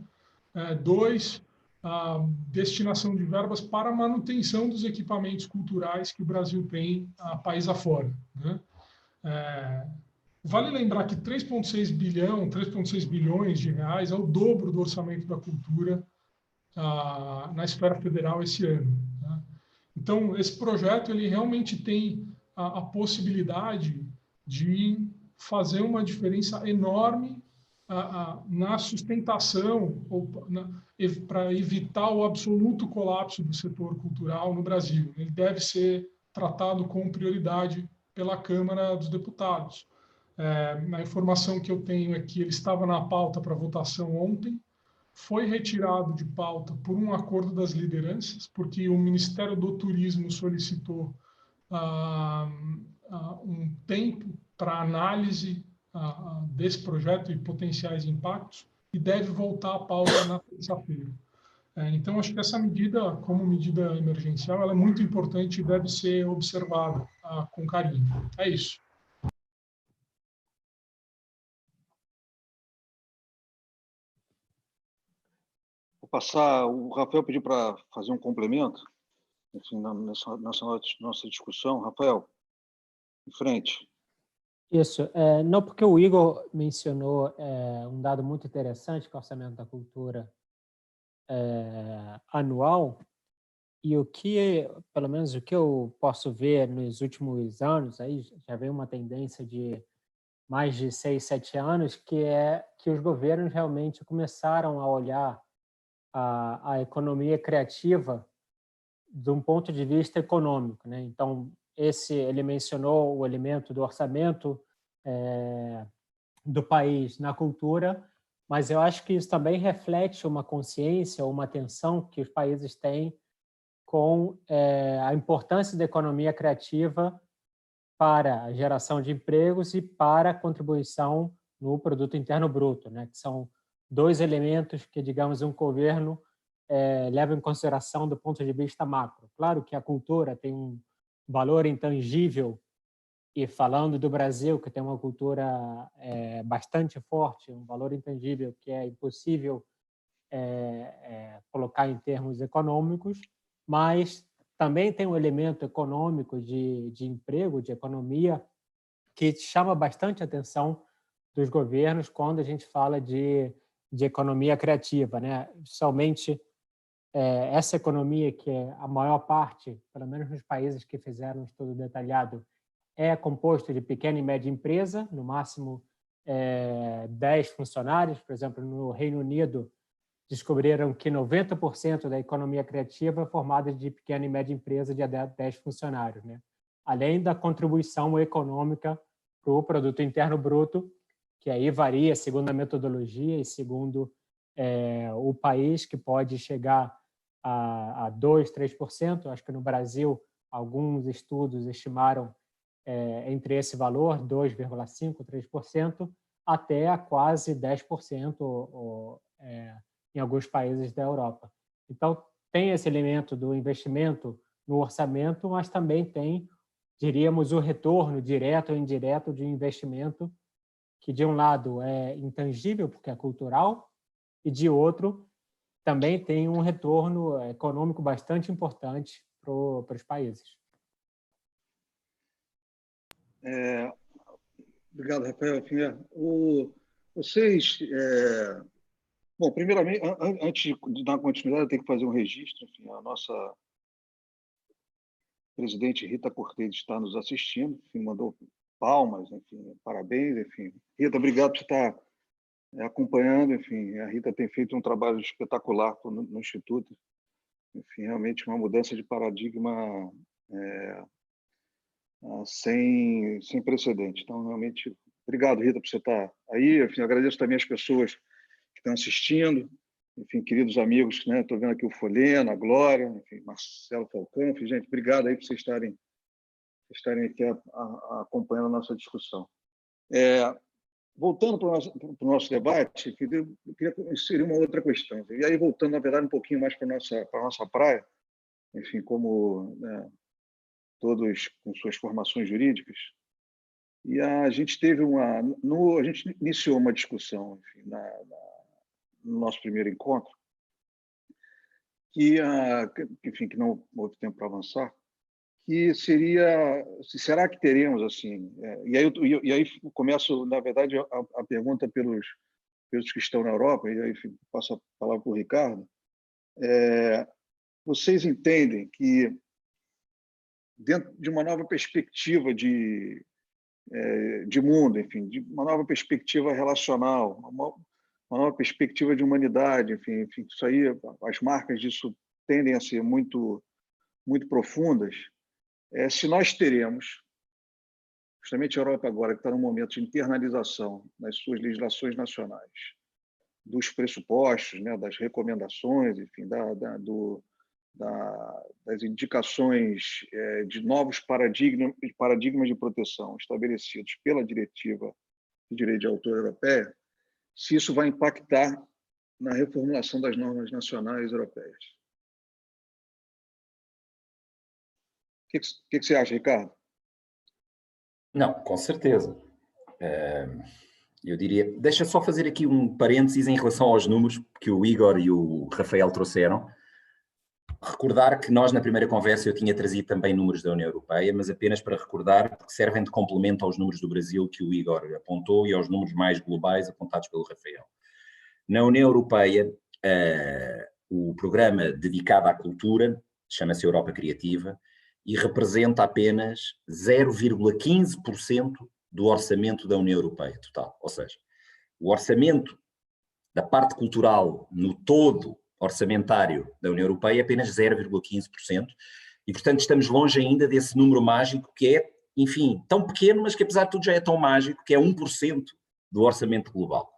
Dois, a destinação de verbas para a manutenção dos equipamentos culturais que o Brasil tem país afora. Né? Vale lembrar que 3,6 bilhões de reais é o dobro do orçamento da cultura na esfera federal esse ano. Né? Então, esse projeto ele realmente tem a possibilidade de fazer uma diferença enorme na sustentação para evitar o absoluto colapso do setor cultural no Brasil. Ele deve ser tratado com prioridade pela Câmara dos Deputados. A informação que eu tenho é que ele estava na pauta para votação ontem, foi retirado de pauta por um acordo das lideranças, porque o Ministério do Turismo solicitou um tempo para análise desse projeto e potenciais impactos e deve voltar à pauta na terça-feira. Então, acho que essa medida, como medida emergencial, ela é muito importante e deve ser observada com carinho. É isso. Vou passar, o Rafael pediu para fazer um complemento, enfim, nessa nossa discussão. Rafael, em frente. Isso. Não, porque o Igor mencionou um dado muito interessante, que é o orçamento da cultura anual, e pelo menos o que eu posso ver nos últimos anos, aí já vem uma tendência de mais de 6, 7 anos, que é que os governos realmente começaram a olhar a economia criativa de um ponto de vista econômico, né? Então, ele mencionou o elemento do orçamento do país na cultura, mas eu acho que isso também reflete uma consciência, uma atenção que os países têm com a importância da economia criativa para a geração de empregos e para a contribuição no produto interno bruto, né? Que são dois elementos que, digamos, um governo leva em consideração do ponto de vista macro. Claro que a cultura tem um valor intangível, e falando do Brasil, que tem uma cultura bastante forte, um valor intangível que é impossível colocar em termos econômicos, mas também tem um elemento econômico de emprego, de economia, que chama bastante a atenção dos governos quando a gente fala de economia criativa, né? Somente essa economia, que é a maior parte, pelo menos nos países que fizeram um estudo detalhado, é composto de pequena e média empresa, no máximo 10 funcionários. Por exemplo, no Reino Unido, descobriram que 90% da economia criativa é formada de pequena e média empresa de até 10 funcionários, né? Além da contribuição econômica para o produto interno bruto, que aí varia segundo a metodologia e segundo o país, que pode chegar a 2%, 3%. Acho que no Brasil, alguns estudos estimaram entre esse valor, 2,5%, 3%, até a quase 10% em alguns países da Europa. Então, tem esse elemento do investimento no orçamento, mas também tem, diríamos, o retorno direto ou indireto de investimento, que de um lado é intangível, porque é cultural, e de outro também tem um retorno econômico bastante importante para os países. Obrigado, Rafael. Vocês... Bom, primeiramente, antes de dar continuidade, eu tenho que fazer um registro. Enfim, a nossa presidente Rita Cortez está nos assistindo, enfim, mandou palmas, enfim, parabéns, enfim. Rita, obrigado por estar acompanhando, enfim, a Rita tem feito um trabalho espetacular no Instituto, enfim, realmente uma mudança de paradigma sem precedente. Então, realmente, obrigado, Rita, por você estar aí. Enfim, agradeço também as pessoas que estão assistindo, enfim, queridos amigos, né? Estou vendo aqui o Folena, a Glória, enfim, Marcelo Falcão, enfim, gente, obrigado aí por vocês estarem aqui acompanhando a nossa discussão. Voltando para o nosso debate, eu queria inserir uma outra questão. E aí, voltando, na verdade, um pouquinho mais para a nossa praia, enfim, como todos com suas formações jurídicas, e a gente teve a gente iniciou uma discussão, enfim, no nosso primeiro encontro, enfim, que não houve tempo para avançar, que será que teremos assim? E aí começo, na verdade, a pergunta pelos que estão na Europa, e aí enfim, passo a palavra para o Ricardo. Vocês entendem que, dentro de uma nova perspectiva de mundo, enfim, de uma nova perspectiva relacional, uma nova perspectiva de humanidade, enfim, isso aí, as marcas disso tendem a ser muito, muito profundas. Se nós teremos, justamente a Europa agora, que está num momento de internalização nas suas legislações nacionais, dos pressupostos, né, das recomendações, enfim, das indicações de novos paradigmas de proteção estabelecidos pela Diretiva de Direito de Autor Europeia, se isso vai impactar na reformulação das normas nacionais europeias. O que você acha, Ricardo? Não, com certeza. Eu diria... Deixa só fazer aqui um parênteses em relação aos números que o Igor e o Rafael trouxeram. Recordar que nós, na primeira conversa, eu tinha trazido também números da União Europeia, mas apenas para recordar, porque servem de complemento aos números do Brasil que o Igor apontou e aos números mais globais apontados pelo Rafael. Na União Europeia, o programa dedicado à cultura chama-se Europa Criativa e representa apenas 0,15% do orçamento da União Europeia total. Ou seja, o orçamento da parte cultural no todo orçamentário da União Europeia é apenas 0,15%, e portanto estamos longe ainda desse número mágico que é, enfim, tão pequeno, mas que apesar de tudo já é tão mágico, que é 1% do orçamento global.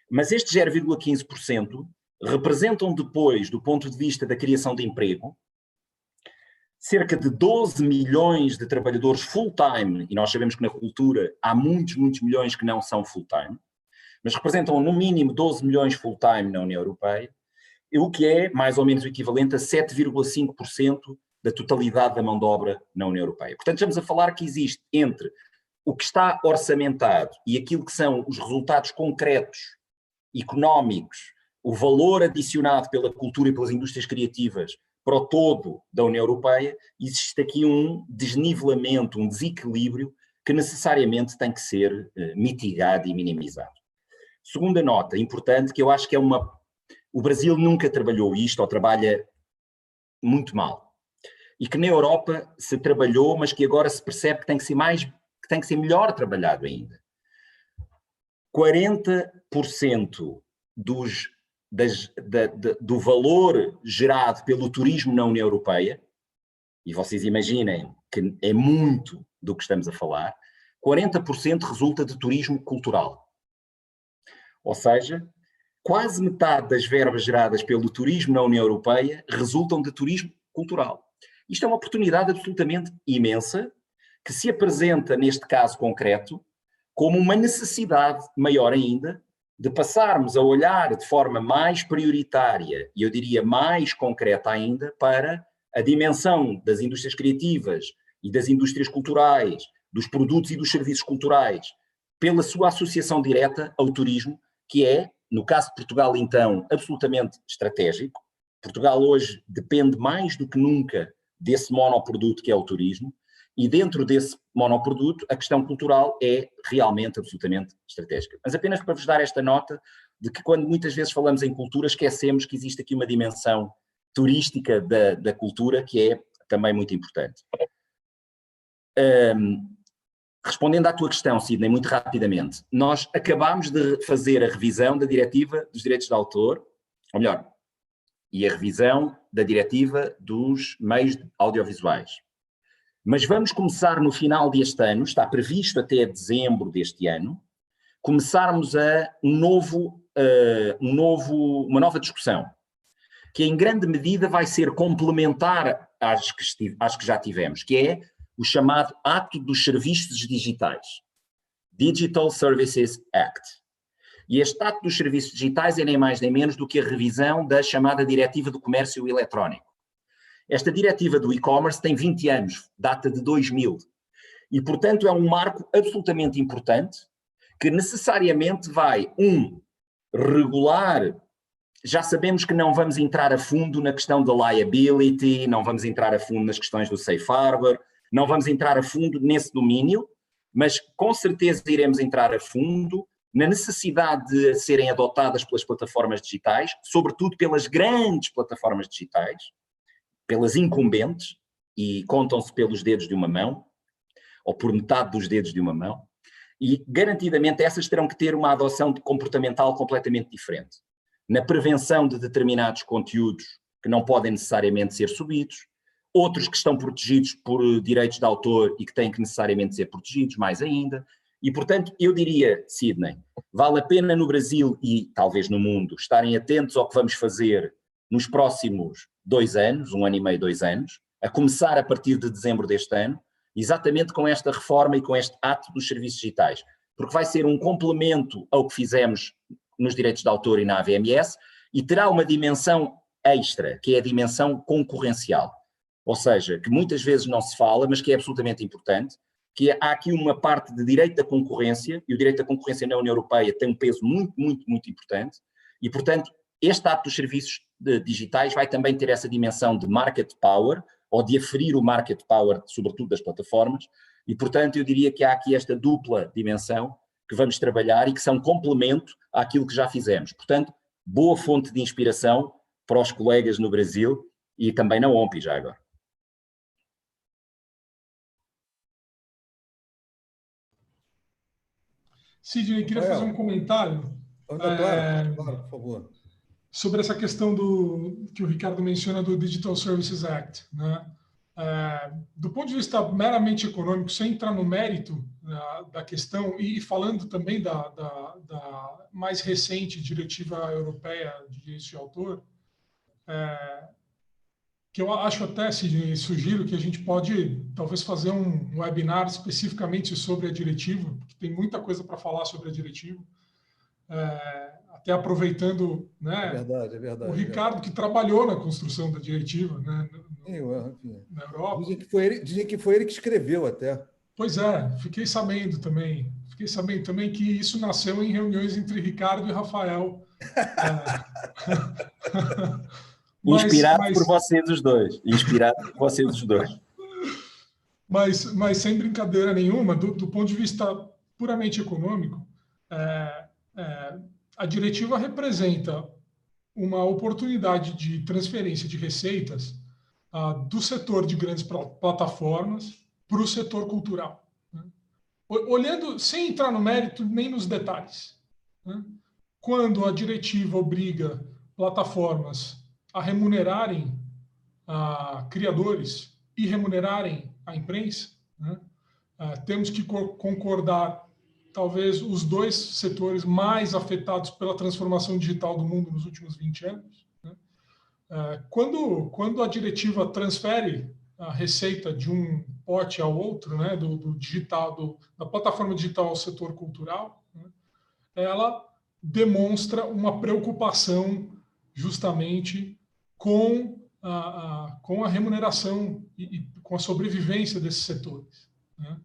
Mas estes 0,15% representam depois, do ponto de vista da criação de emprego, cerca de 12 milhões de trabalhadores full-time, e nós sabemos que na cultura há muitos, muitos milhões que não são full-time, mas representam no mínimo 12 milhões full-time na União Europeia, o que é mais ou menos o equivalente a 7,5% da totalidade da mão de obra na União Europeia. Portanto, estamos a falar que existe entre o que está orçamentado e aquilo que são os resultados concretos, económicos, o valor adicionado pela cultura e pelas indústrias criativas para o todo da União Europeia, existe aqui um desnivelamento, um desequilíbrio que necessariamente tem que ser mitigado e minimizado. Segunda nota importante, que eu acho que é o Brasil nunca trabalhou isto, ou trabalha muito mal. E que na Europa se trabalhou, mas que agora se percebe que tem que ser melhor trabalhado ainda. 40% do valor gerado pelo turismo na União Europeia, e vocês imaginem que é muito do que estamos a falar, 40% resulta de turismo cultural. Ou seja, quase metade das verbas geradas pelo turismo na União Europeia resultam de turismo cultural. Isto é uma oportunidade absolutamente imensa, que se apresenta, neste caso concreto, como uma necessidade maior ainda de passarmos a olhar de forma mais prioritária, e eu diria mais concreta ainda, para a dimensão das indústrias criativas e das indústrias culturais, dos produtos e dos serviços culturais, pela sua associação direta ao turismo, que é, no caso de Portugal então, absolutamente estratégico. Portugal hoje depende mais do que nunca desse monoproduto que é o turismo, e dentro desse monoproduto a questão cultural é realmente absolutamente estratégica. Mas apenas para vos dar esta nota de que quando muitas vezes falamos em cultura esquecemos que existe aqui uma dimensão turística da cultura que é também muito importante. Respondendo à tua questão, Sidney, muito rapidamente, nós acabámos de fazer a revisão da Diretiva dos Direitos de Autor, ou melhor, e a revisão da Diretiva dos Meios Audiovisuais. Mas vamos começar no final deste ano, está previsto até dezembro deste ano, começarmos uma nova discussão, que em grande medida vai ser complementar às que já tivemos, que é o chamado Ato dos Serviços Digitais, Digital Services Act. E este Ato dos Serviços Digitais é nem mais nem menos do que a revisão da chamada Diretiva do Comércio Eletrónico. Esta diretiva do e-commerce tem 20 anos, data de 2000, e portanto é um marco absolutamente importante que necessariamente vai, regular, já sabemos que não vamos entrar a fundo na questão da liability, não vamos entrar a fundo nas questões do safe harbor, não vamos entrar a fundo nesse domínio, mas com certeza iremos entrar a fundo na necessidade de serem adotadas pelas plataformas digitais, sobretudo pelas grandes plataformas digitais, pelas incumbentes, e contam-se pelos dedos de uma mão, ou por metade dos dedos de uma mão, e garantidamente essas terão que ter uma adoção comportamental completamente diferente. Na prevenção de determinados conteúdos que não podem necessariamente ser subidos, outros que estão protegidos por direitos de autor e que têm que necessariamente ser protegidos, mais ainda. E, portanto, eu diria, Sidney, vale a pena no Brasil e talvez no mundo estarem atentos ao que vamos fazer nos próximos 2 anos, 1 ano e meio, 2 anos, a começar a partir de dezembro deste ano, exatamente com esta reforma e com este ato dos serviços digitais, porque vai ser um complemento ao que fizemos nos direitos de autor e na AVMS e terá uma dimensão extra, que é a dimensão concorrencial. Ou seja, que muitas vezes não se fala, mas que é absolutamente importante, que há aqui uma parte de direito da concorrência, e o direito da concorrência na União Europeia tem um peso muito, muito, muito importante, e portanto este ato dos serviços digitais vai também ter essa dimensão de market power, ou de aferir o market power, sobretudo das plataformas, e portanto eu diria que há aqui esta dupla dimensão que vamos trabalhar e que são complemento àquilo que já fizemos. Portanto, boa fonte de inspiração para os colegas no Brasil e também na OMPI já agora. Sidney, queria fazer um comentário. Claro, por favor. Sobre essa questão que o Ricardo menciona do Digital Services Act, né? Do ponto de vista meramente econômico, sem entrar no mérito da questão e falando também da mais recente diretiva europeia de direitos de autor, que eu acho até, Sidney, sugiro que a gente pode talvez fazer um webinar especificamente sobre a diretiva, porque tem muita coisa para falar sobre a diretiva. Até aproveitando, né, É verdade. O Ricardo, que trabalhou na construção da diretiva, né, na Europa. Dizem que foi ele que escreveu até. Pois é, fiquei sabendo também que isso nasceu em reuniões entre Ricardo e Rafael. Inspirado por vocês os dois. Inspirado por vocês os dois. Mas sem brincadeira nenhuma, do ponto de vista puramente econômico, a diretiva representa uma oportunidade de transferência de receitas do setor de grandes plataformas para o setor cultural, né? Olhando, sem entrar no mérito nem nos detalhes, né? Quando a diretiva obriga plataformas a remunerarem criadores e remunerarem a imprensa, né? Temos que concordar, talvez, os dois setores mais afetados pela transformação digital do mundo nos últimos 20 anos. Né? Quando a diretiva transfere a receita de um pote ao outro, né, do digital, da plataforma digital ao setor cultural, né, ela demonstra uma preocupação justamente com a remuneração e com a sobrevivência desses setores, né?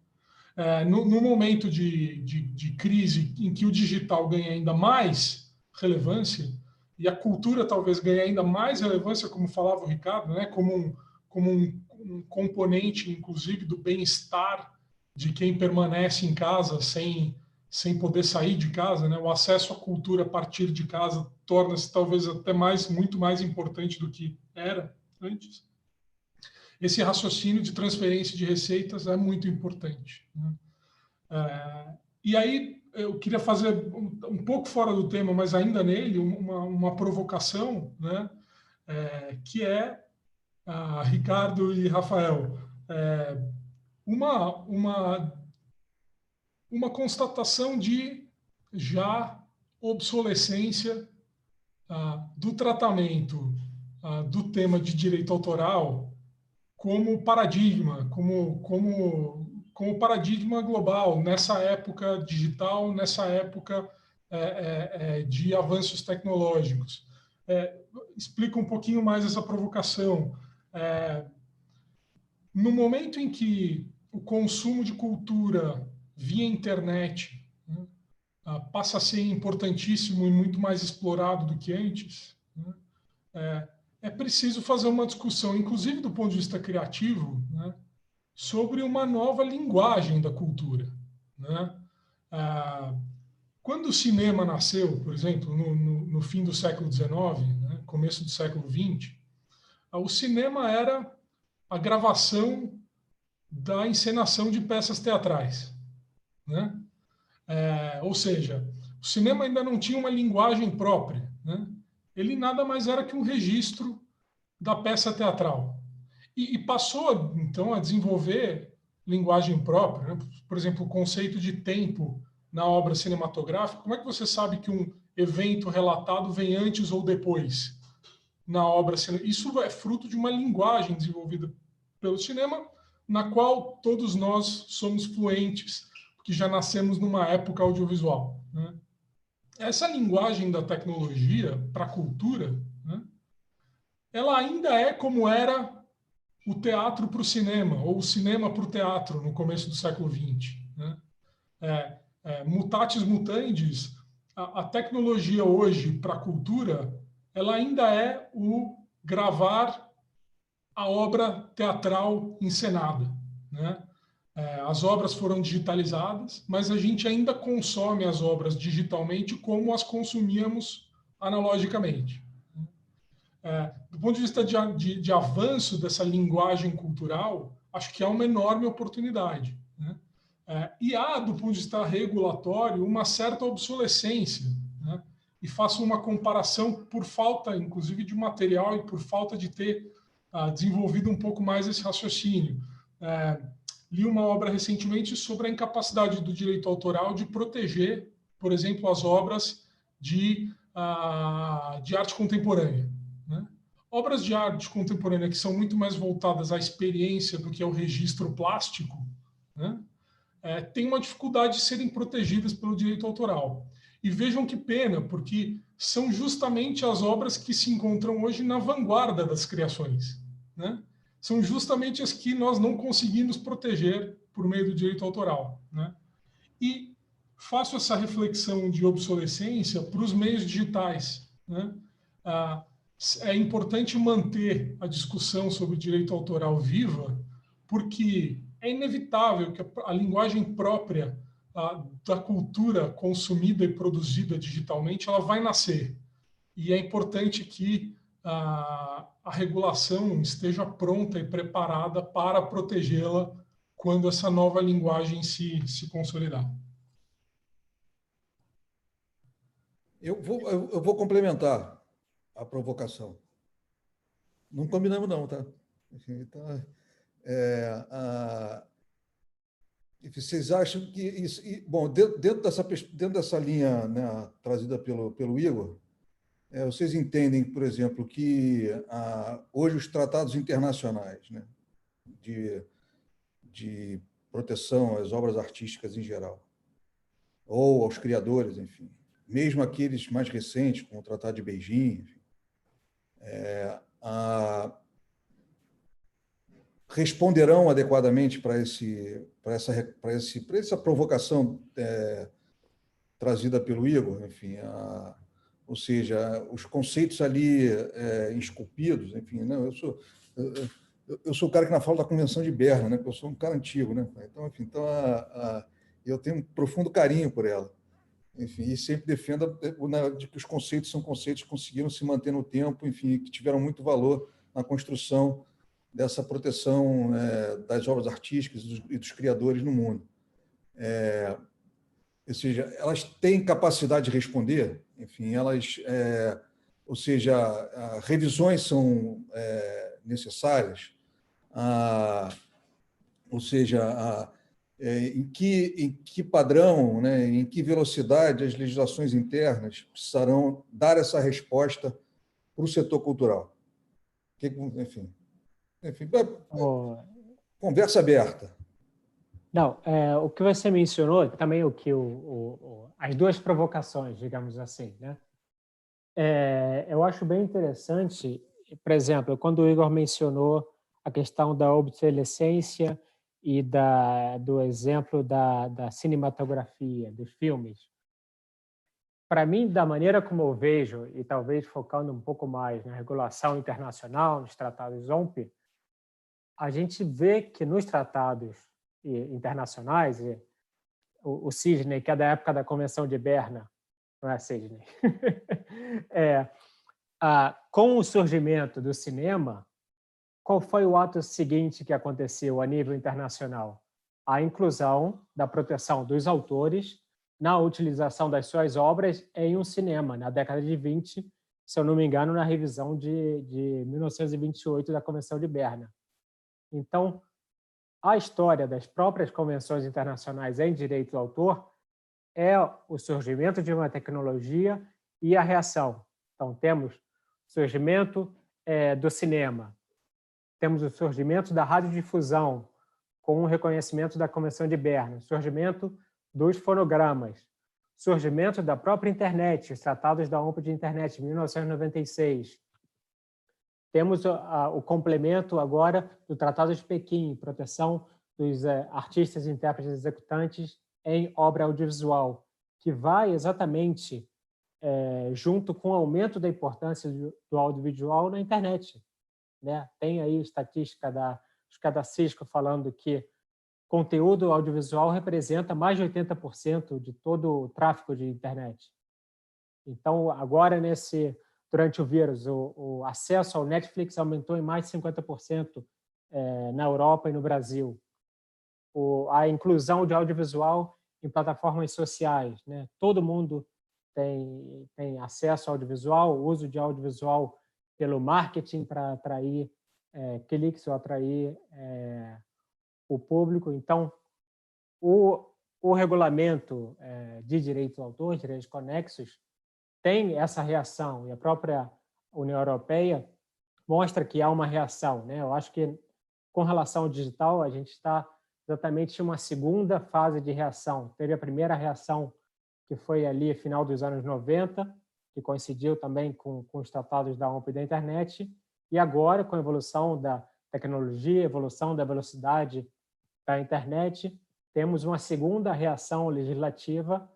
No momento de crise em que o digital ganha ainda mais relevância e a cultura talvez ganhe ainda mais relevância, como falava o Ricardo, né, como um componente, inclusive, do bem-estar de quem permanece em casa sem poder sair de casa, né? O acesso à cultura a partir de casa torna-se talvez até muito mais importante do que era antes. Esse raciocínio de transferência de receitas é muito importante, né? E aí eu queria fazer um pouco fora do tema, mas ainda nele, uma provocação, né? Que é, Ricardo e Rafael, uma constatação de já obsolescência do tratamento do tema de direito autoral como paradigma, como paradigma global nessa época digital, nessa época de avanços tecnológicos. Explica um pouquinho mais essa provocação. No momento em que o consumo de cultura via internet, né, passa a ser importantíssimo e muito mais explorado do que antes, né, é preciso fazer uma discussão, inclusive do ponto de vista criativo, né, sobre uma nova linguagem da cultura, né? Quando o cinema nasceu, por exemplo, no fim do século XIX, né, começo do século XX, o cinema era a gravação da encenação de peças teatrais, né? Ou seja, o cinema ainda não tinha uma linguagem própria, né? Ele nada mais era que um registro da peça teatral. E passou, então, a desenvolver linguagem própria, né? Por exemplo, o conceito de tempo na obra cinematográfica. Como é que você sabe que um evento relatado vem antes ou depois na obra cinematográfica? Isso é fruto de uma linguagem desenvolvida pelo cinema, na qual todos nós somos fluentes, porque já nascemos numa época audiovisual, né? Essa linguagem da tecnologia para a cultura, né, ela ainda é como era o teatro para o cinema, ou o cinema para o teatro no começo do século XX, né? Mutatis mutandis, a tecnologia hoje para a cultura, ela ainda é o gravar a obra teatral encenada, né? As obras foram digitalizadas, mas a gente ainda consome as obras digitalmente como as consumíamos analogicamente. Do ponto de vista de avanço dessa linguagem cultural, acho que há uma enorme oportunidade, né? E há, do ponto de vista regulatório, uma certa obsolescência, né? E faço uma comparação por falta, inclusive, de material e por falta de ter desenvolvido um pouco mais esse raciocínio. Li uma obra recentemente sobre a incapacidade do direito autoral de proteger, por exemplo, as obras de arte contemporânea, né? Obras de arte contemporânea que são muito mais voltadas à experiência do que ao registro plástico, né, têm uma dificuldade de serem protegidas pelo direito autoral. E vejam que pena, porque são justamente as obras que se encontram hoje na vanguarda das criações, né? São justamente as que nós não conseguimos proteger por meio do direito autoral, né? E faço essa reflexão de obsolescência para os meios digitais, né? é importante manter a discussão sobre o direito autoral viva, porque é inevitável que a linguagem própria da cultura consumida e produzida digitalmente ela vai nascer. E é importante que a regulação esteja pronta e preparada para protegê-la quando essa nova linguagem se consolidar. Eu vou complementar a provocação. Não combinamos não, tá? Então, vocês acham que isso... Bom, dentro dessa linha, né, trazida pelo Igor, vocês entendem, por exemplo, que hoje os tratados internacionais, né, de proteção às obras artísticas em geral, ou aos criadores, enfim, mesmo aqueles mais recentes, como o Tratado de Beijing, enfim, responderão adequadamente para essa provocação trazida pelo Igor, enfim, ou seja, os conceitos ali esculpidos, enfim, não, eu sou o cara que na fala da Convenção de Berna, né? Eu sou um cara antigo, né? Então, enfim, eu tenho um profundo carinho por ela. Enfim, e sempre defendo de que os conceitos são conceitos que conseguiram se manter no tempo, enfim, que tiveram muito valor na construção dessa proteção das obras artísticas e dos criadores no mundo. Ou seja, elas têm capacidade de responder, enfim, ou seja, revisões são necessárias, ou seja, em que padrão, né, em que velocidade as legislações internas precisarão dar essa resposta para o setor cultural. Enfim, conversa aberta. Não, o que você mencionou, também as duas provocações, digamos assim, né? Eu acho bem interessante, por exemplo, quando o Igor mencionou a questão da obsolescência e do exemplo da cinematografia, dos filmes. Para mim, da maneira como eu vejo, e talvez focando um pouco mais na regulação internacional, nos tratados OMP, a gente vê que nos tratados internacionais, o Sidney, que é da época da Convenção de Berna, não é Sidney, com o surgimento do cinema, qual foi o ato seguinte que aconteceu a nível internacional? A inclusão da proteção dos autores na utilização das suas obras em um cinema, na década de 20, se eu não me engano, na revisão de 1928 da Convenção de Berna. Então, a história das próprias convenções internacionais em direito do autor é o surgimento de uma tecnologia e a reação. Então, temos o surgimento do cinema, temos o surgimento da radiodifusão, com o reconhecimento da Convenção de Berna, surgimento dos fonogramas, surgimento da própria internet, os tratados da OMP de internet, em 1996. Temos o complemento agora do Tratado de Pequim, proteção dos artistas, intérpretes e executantes em obra audiovisual, que vai exatamente junto com o aumento da importância do audiovisual na internet, né? Tem aí estatística da Cisco falando que conteúdo audiovisual representa mais de 80% de todo o tráfego de internet. Então, agora, durante o vírus, o acesso ao Netflix aumentou em mais de 50% na Europa e no Brasil. A inclusão de audiovisual em plataformas sociais, né? Todo mundo tem acesso ao audiovisual, o uso de audiovisual pelo marketing para atrair cliques ou atrair o público. Então, o regulamento de direito do autor, direitos conexos, tem essa reação, e a própria União Europeia mostra que há uma reação, né? Eu acho que, com relação ao digital, a gente está exatamente em uma segunda fase de reação. Teve a primeira reação, que foi ali final dos anos 90, que coincidiu também com os tratados da OMP e da internet, e agora, com a evolução da tecnologia, evolução da velocidade da internet, temos uma segunda reação legislativa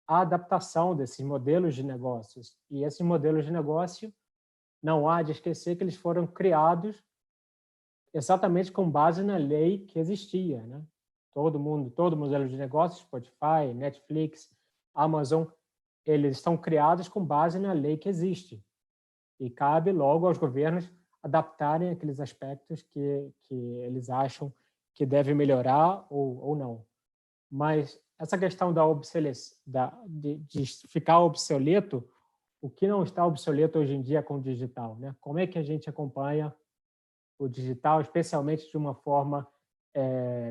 à adaptação desses modelos de negócios. E esses modelos de negócio não há de esquecer que eles foram criados exatamente com base na lei que existia, né? Todo modelo de negócio, Spotify, Netflix, Amazon, eles estão criados com base na lei que existe. E cabe logo aos governos adaptarem aqueles aspectos que eles acham que devem melhorar ou não. Mas essa questão da obsolescência, de ficar obsoleto, o que não está obsoleto hoje em dia com o digital, né? Como é que a gente acompanha o digital, especialmente de uma forma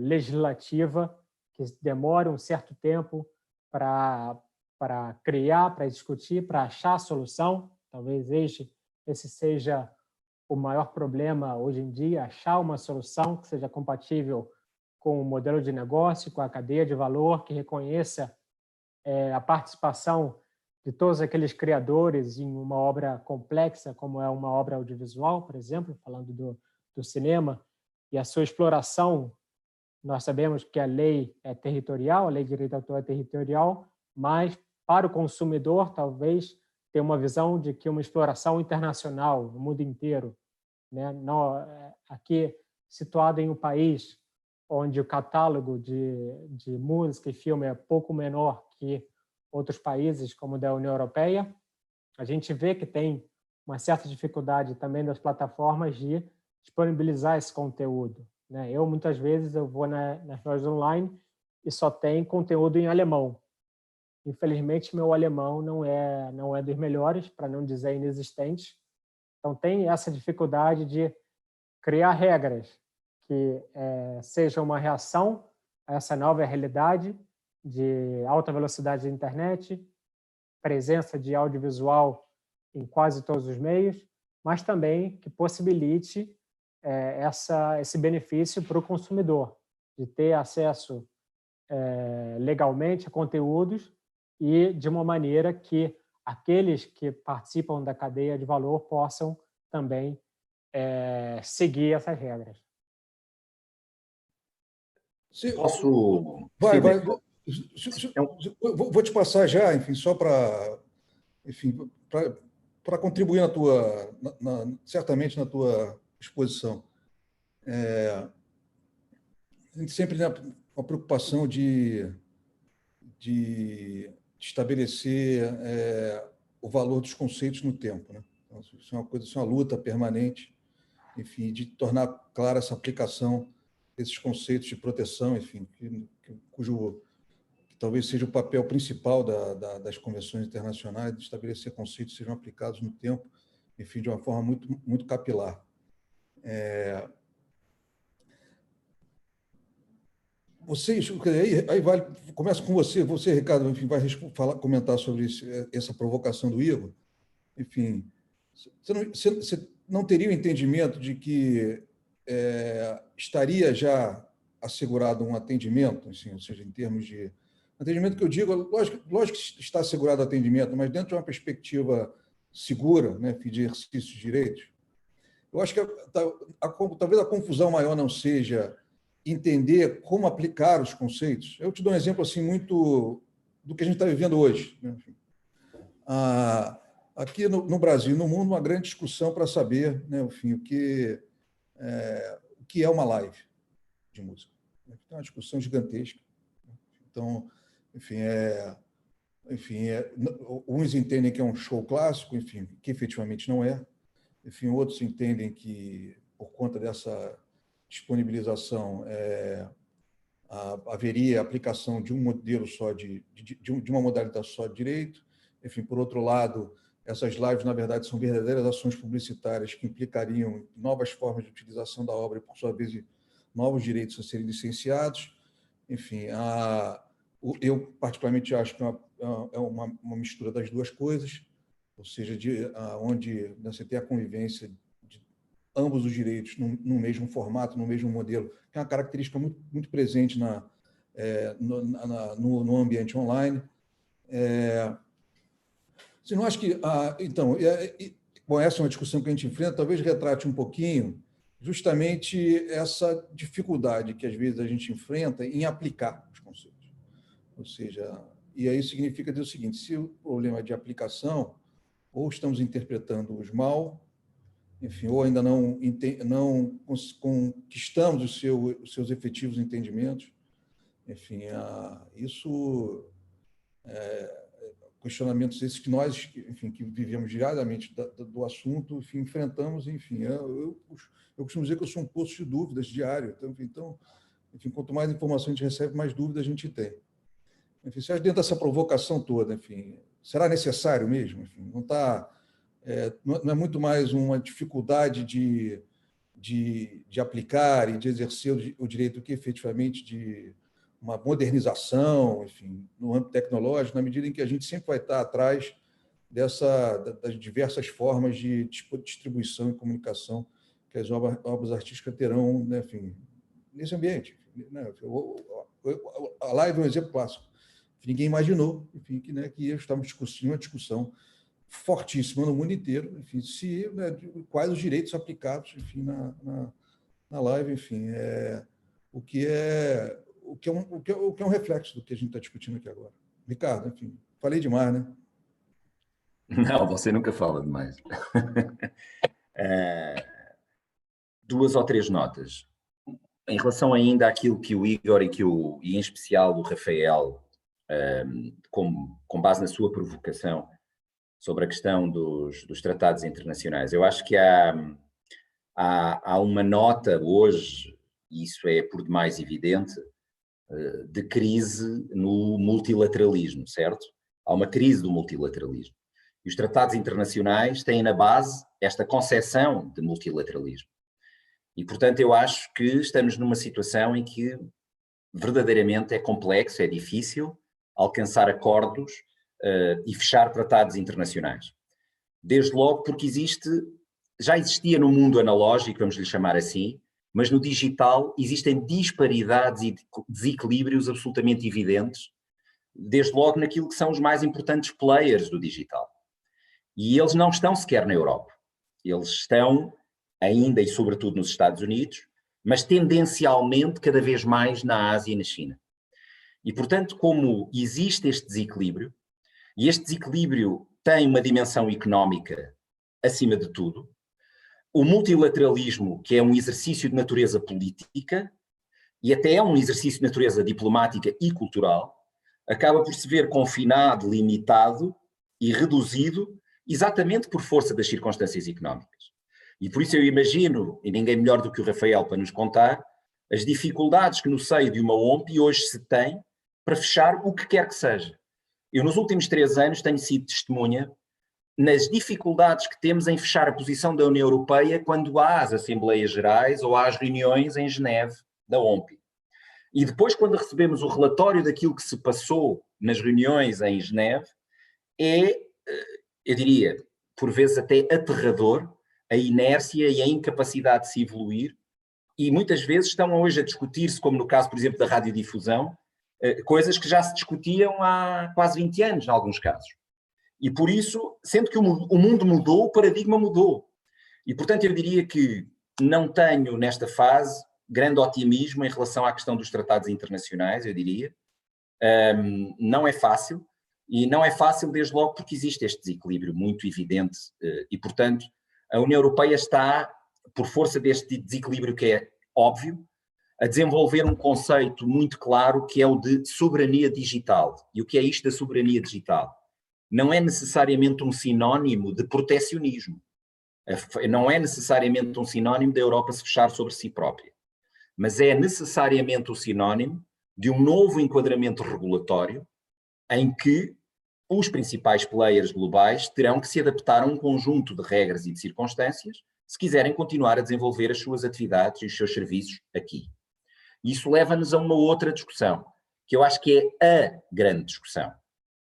legislativa, que demora um certo tempo para criar, para discutir, para achar a solução? Talvez esse seja o maior problema hoje em dia, achar uma solução que seja compatível com o modelo de negócio, com a cadeia de valor, que reconheça a participação de todos aqueles criadores em uma obra complexa, como é uma obra audiovisual, por exemplo, falando do cinema, e a sua exploração. Nós sabemos que a lei é territorial, a lei de direito de autor é territorial, mas para o consumidor, talvez, ter uma visão de que uma exploração internacional no mundo inteiro, né? Aqui, situado em um país onde o catálogo de música e filme é pouco menor que outros países, como o da União Europeia, a gente vê que tem uma certa dificuldade também das plataformas de disponibilizar esse conteúdo, né? Muitas vezes, eu vou nas lojas online e só tem conteúdo em alemão. Infelizmente, meu alemão não é dos melhores, para não dizer inexistente. Então, tem essa dificuldade de criar regras que sejam uma reação a essa nova realidade de alta velocidade da internet, presença de audiovisual em quase todos os meios, mas também que possibilite esse benefício para o consumidor, de ter acesso legalmente a conteúdos e de uma maneira que aqueles que participam da cadeia de valor possam também seguir essas regras. Posso... Vai. Então, Vou te passar já, enfim, só para contribuir certamente na tua exposição. A gente sempre tem uma preocupação de estabelecer o valor dos conceitos no tempo, né? Então, isso é uma coisa, isso é uma luta permanente, enfim, de tornar clara essa aplicação desses conceitos de proteção, enfim, cujo talvez seja o papel principal das convenções internacionais, de estabelecer conceitos que sejam aplicados no tempo, enfim, de uma forma muito, muito capilar. Vocês, aí começa com você, Ricardo, enfim, vai comentar sobre essa provocação do Igor. Enfim, você não teria o entendimento de que estaria já assegurado um atendimento, assim, ou seja, em termos de atendimento que eu digo, lógico que está assegurado o atendimento, mas dentro de uma perspectiva segura, né, de exercício de direitos. Eu acho que talvez a confusão maior não seja entender como aplicar os conceitos. Eu te dou um exemplo assim muito do que a gente está vivendo hoje, né? Aqui no Brasil, no mundo, uma grande discussão para saber, né, enfim, o que é uma live de música. Tem uma discussão gigantesca. Então, enfim, uns entendem que é um show clássico, enfim, que efetivamente não é. Enfim, outros entendem que, por conta dessa disponibilização, haveria aplicação de um modelo só de uma modalidade só de direito. Enfim, por outro lado, essas lives, na verdade, são verdadeiras ações publicitárias que implicariam novas formas de utilização da obra e, por sua vez, novos direitos a serem licenciados. Enfim, eu particularmente acho que é uma mistura das duas coisas, ou seja, onde você tem a convivência de ambos os direitos no mesmo formato, no mesmo modelo, que é uma característica muito, muito presente no ambiente online. Você não acha que... Então, bom, essa é uma discussão que a gente enfrenta, talvez retrate um pouquinho justamente essa dificuldade que, às vezes, a gente enfrenta em aplicar os conceitos. Ou seja, e aí significa dizer o seguinte, se o problema é de aplicação, ou estamos interpretando-os mal, enfim, ou ainda não conquistamos os seus efetivos entendimentos. Enfim, isso, questionamentos esses que nós, enfim, que vivemos diariamente do assunto, enfim, enfrentamos, enfim, eu costumo dizer que eu sou um poço de dúvidas diário, então, enfim, quanto mais informação a gente recebe, mais dúvidas a gente tem. Enfim, se dentro dessa provocação toda, enfim, será necessário mesmo? Enfim, não é muito mais uma dificuldade de aplicar e de exercer o direito que efetivamente de uma modernização, enfim, no âmbito tecnológico, na medida em que a gente sempre vai estar atrás das diversas formas de distribuição e comunicação que as obras artísticas terão, né, enfim, nesse ambiente. Né? A live é um exemplo clássico. Ninguém imaginou, enfim, que estávamos discutindo uma discussão fortíssima no mundo inteiro, enfim, quais os direitos aplicados, enfim, na live, enfim, o que é um reflexo do que a gente está discutindo aqui agora. Ricardo, enfim, falei demais, né? Não, você nunca fala demais. 2 ou 3 notas. Em relação ainda àquilo que o Igor e em especial o Rafael, com base na sua provocação sobre a questão dos tratados internacionais, eu acho que há uma nota hoje, e isso é por demais evidente, de crise no multilateralismo, certo? Há uma crise do multilateralismo. E os tratados internacionais têm na base esta concepção de multilateralismo. E, portanto, eu acho que estamos numa situação em que verdadeiramente é complexo, é difícil alcançar acordos e fechar tratados internacionais. Desde logo porque já existia no mundo analógico, vamos lhe chamar assim, mas no digital existem disparidades e desequilíbrios absolutamente evidentes, desde logo naquilo que são os mais importantes players do digital. E eles não estão sequer na Europa. Eles estão ainda e sobretudo nos Estados Unidos, mas tendencialmente cada vez mais na Ásia e na China. E, portanto, como existe este desequilíbrio, e este desequilíbrio tem uma dimensão económica acima de tudo, o multilateralismo, que é um exercício de natureza política, e até é um exercício de natureza diplomática e cultural, acaba por se ver confinado, limitado e reduzido exatamente por força das circunstâncias económicas. E por isso eu imagino, e ninguém melhor do que o Rafael para nos contar, as dificuldades que no seio de uma OMPI hoje se tem para fechar o que quer que seja. Eu nos últimos 3 anos tenho sido testemunha nas dificuldades que temos em fechar a posição da União Europeia quando há as Assembleias Gerais ou há as reuniões em Geneve da OMPI. E depois, quando recebemos o relatório daquilo que se passou nas reuniões em Geneve, eu diria, por vezes até aterrador, a inércia e a incapacidade de se evoluir, e muitas vezes estão hoje a discutir-se, como no caso, por exemplo, da radiodifusão, coisas que já se discutiam há quase 20 anos, em alguns casos. E por isso, sendo que o mundo mudou, o paradigma mudou. E, portanto, eu diria que não tenho, nesta fase, grande otimismo em relação à questão dos tratados internacionais, eu diria. Não é fácil, e não é fácil desde logo porque existe este desequilíbrio muito evidente e, portanto, a União Europeia está, por força deste desequilíbrio que é óbvio, a desenvolver um conceito muito claro que é o de soberania digital. E o que é isto da soberania digital? Não é necessariamente um sinónimo de protecionismo. Não é necessariamente um sinónimo da Europa se fechar sobre si própria. Mas é necessariamente o sinónimo de um novo enquadramento regulatório em que os principais players globais terão que se adaptar a um conjunto de regras e de circunstâncias se quiserem continuar a desenvolver as suas atividades e os seus serviços aqui. Isso leva-nos a uma outra discussão, que eu acho que é a grande discussão.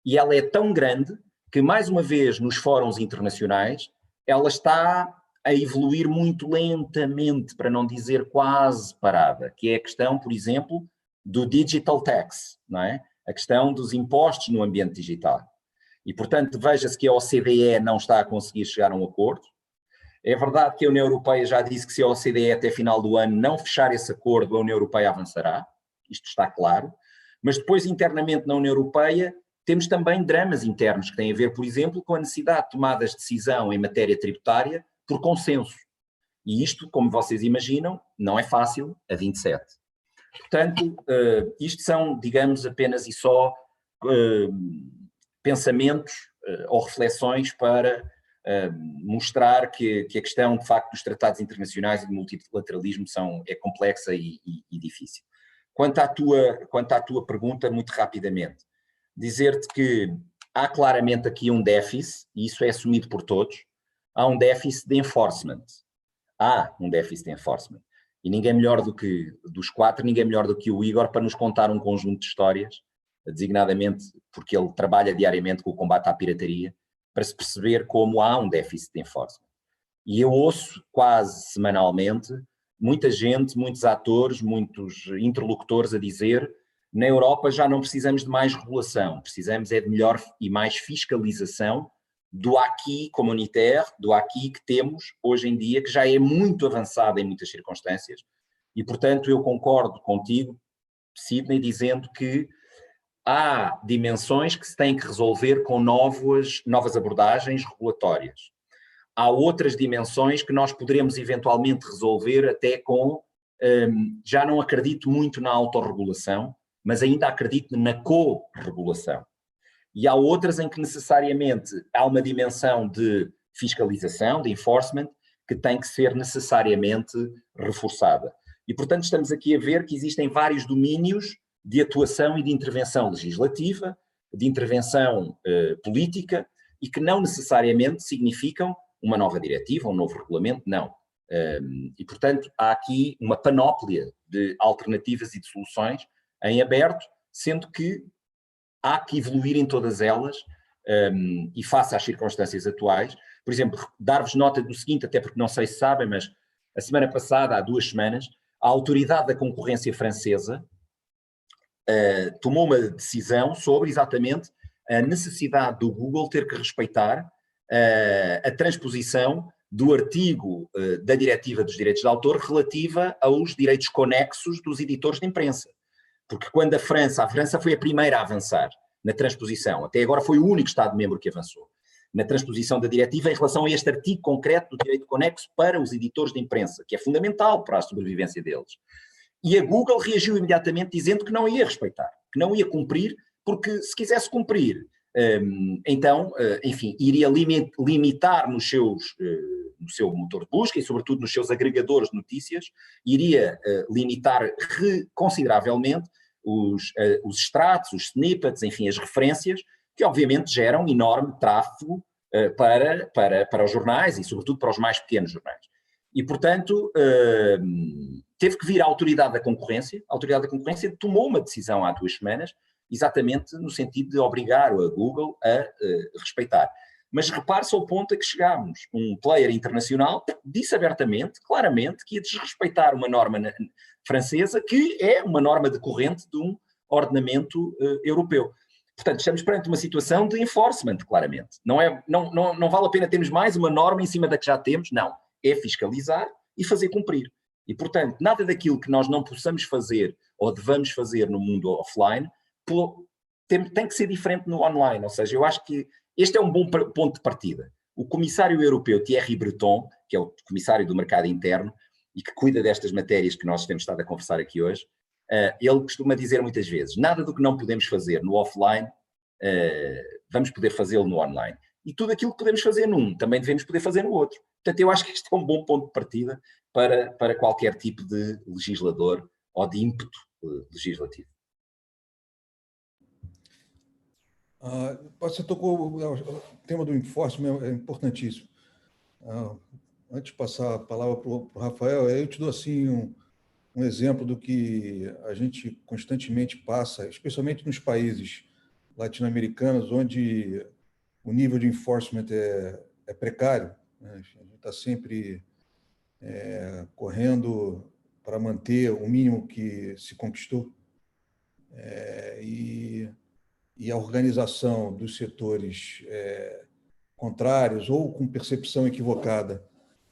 E ela é tão grande que, mais uma vez, nos fóruns internacionais, ela está a evoluir muito lentamente, para não dizer quase parada, que é a questão, por exemplo, do digital tax, não é? A questão dos impostos no ambiente digital. E, portanto, veja-se que a OCDE não está a conseguir chegar a um acordo. É verdade que a União Europeia já disse que se a OCDE até final do ano não fechar esse acordo, a União Europeia avançará, isto está claro, mas depois internamente na União Europeia temos também dramas internos que têm a ver, por exemplo, com a necessidade de tomadas de decisão em matéria tributária por consenso, E isto, como vocês imaginam, não é fácil a 27. Portanto, isto são, digamos, apenas e só pensamentos ou reflexões para mostrar que a questão, de facto, dos tratados internacionais e do multilateralismo é complexa e difícil. Quanto à tua pergunta, muito rapidamente, dizer-te que há claramente aqui um déficit, e isso é assumido por todos, há um déficit de enforcement. Há um déficit de enforcement. E ninguém melhor do que, dos quatro, ninguém melhor do que o Igor para nos contar um conjunto de histórias, designadamente porque ele trabalha diariamente com o combate à pirataria, para se perceber como há um déficit de enforcement. E eu ouço quase semanalmente muita gente, muitos atores, muitos interlocutores a dizer: na Europa já não precisamos de mais regulação, precisamos é de melhor e mais fiscalização do acquis communautaire, do acquis que temos hoje em dia, que já é muito avançado em muitas circunstâncias. E, portanto, eu concordo contigo, Sidney, dizendo que há dimensões que se têm que resolver com novas abordagens regulatórias. Há outras dimensões que nós poderemos eventualmente resolver até com, já não acredito muito na autorregulação, mas ainda acredito na co-regulação. E há outras em que necessariamente há uma dimensão de fiscalização, de enforcement, que tem que ser necessariamente reforçada. E, portanto, estamos aqui a ver que existem vários domínios de atuação e de intervenção legislativa, de intervenção política, e que não necessariamente significam uma nova diretiva, um novo regulamento, não. E, portanto, há aqui uma panóplia de alternativas e de soluções em aberto, sendo que há que evoluir em todas elas e face às circunstâncias atuais. Por exemplo, dar-vos nota do seguinte, até porque não sei se sabem, mas a semana passada, há 2 semanas, a Autoridade da Concorrência Francesa tomou uma decisão sobre exatamente a necessidade do Google ter que respeitar a transposição do artigo da Diretiva dos Direitos de Autor relativa aos direitos conexos dos editores de imprensa. Porque quando a França foi a primeira a avançar na transposição, até agora foi o único Estado-membro que avançou, na transposição da diretiva em relação a este artigo concreto do direito conexo para os editores de imprensa, que é fundamental para a sobrevivência deles. E a Google reagiu imediatamente dizendo que não ia respeitar, que não ia cumprir, porque se quisesse cumprir, então, enfim, iria limitar no seu motor de busca e sobretudo nos seus agregadores de notícias, iria limitar consideravelmente os extratos, os snippets, enfim, as referências, que obviamente geram enorme tráfego para os jornais e sobretudo para os mais pequenos jornais. E, portanto, teve que vir a Autoridade da Concorrência. A Autoridade da Concorrência tomou uma decisão há 2 semanas, exatamente no sentido de obrigar a Google a respeitar. Mas repare-se ao ponto a que chegámos. Um player internacional disse abertamente, claramente, que ia desrespeitar uma norma francesa que é uma norma decorrente de um ordenamento europeu. Portanto, estamos perante uma situação de enforcement, claramente. Não vale a pena termos mais uma norma em cima da que já temos, não. É fiscalizar e fazer cumprir. E, portanto, nada daquilo que nós não possamos fazer ou devamos fazer no mundo offline tem que ser diferente no online. Ou seja, eu acho que este é um bom ponto de partida. O comissário europeu Thierry Breton, que é o comissário do mercado interno e que cuida destas matérias que nós temos estado a conversar aqui hoje, ele costuma dizer muitas vezes, nada do que não podemos fazer no offline, vamos poder fazê-lo no online. E tudo aquilo que podemos fazer num, também devemos poder fazer no outro. Portanto, eu acho que este é um bom ponto de partida para qualquer tipo de legislador ou de ímpeto legislativo. Você tocou o tema do enforcement, é importantíssimo. Antes de passar a palavra para o Rafael, eu te dou assim um exemplo do que a gente constantemente passa, especialmente nos países latino-americanos, onde o nível de enforcement é precário, né? A gente está sempre correndo para manter o mínimo que se conquistou. E a organização dos setores contrários ou com percepção equivocada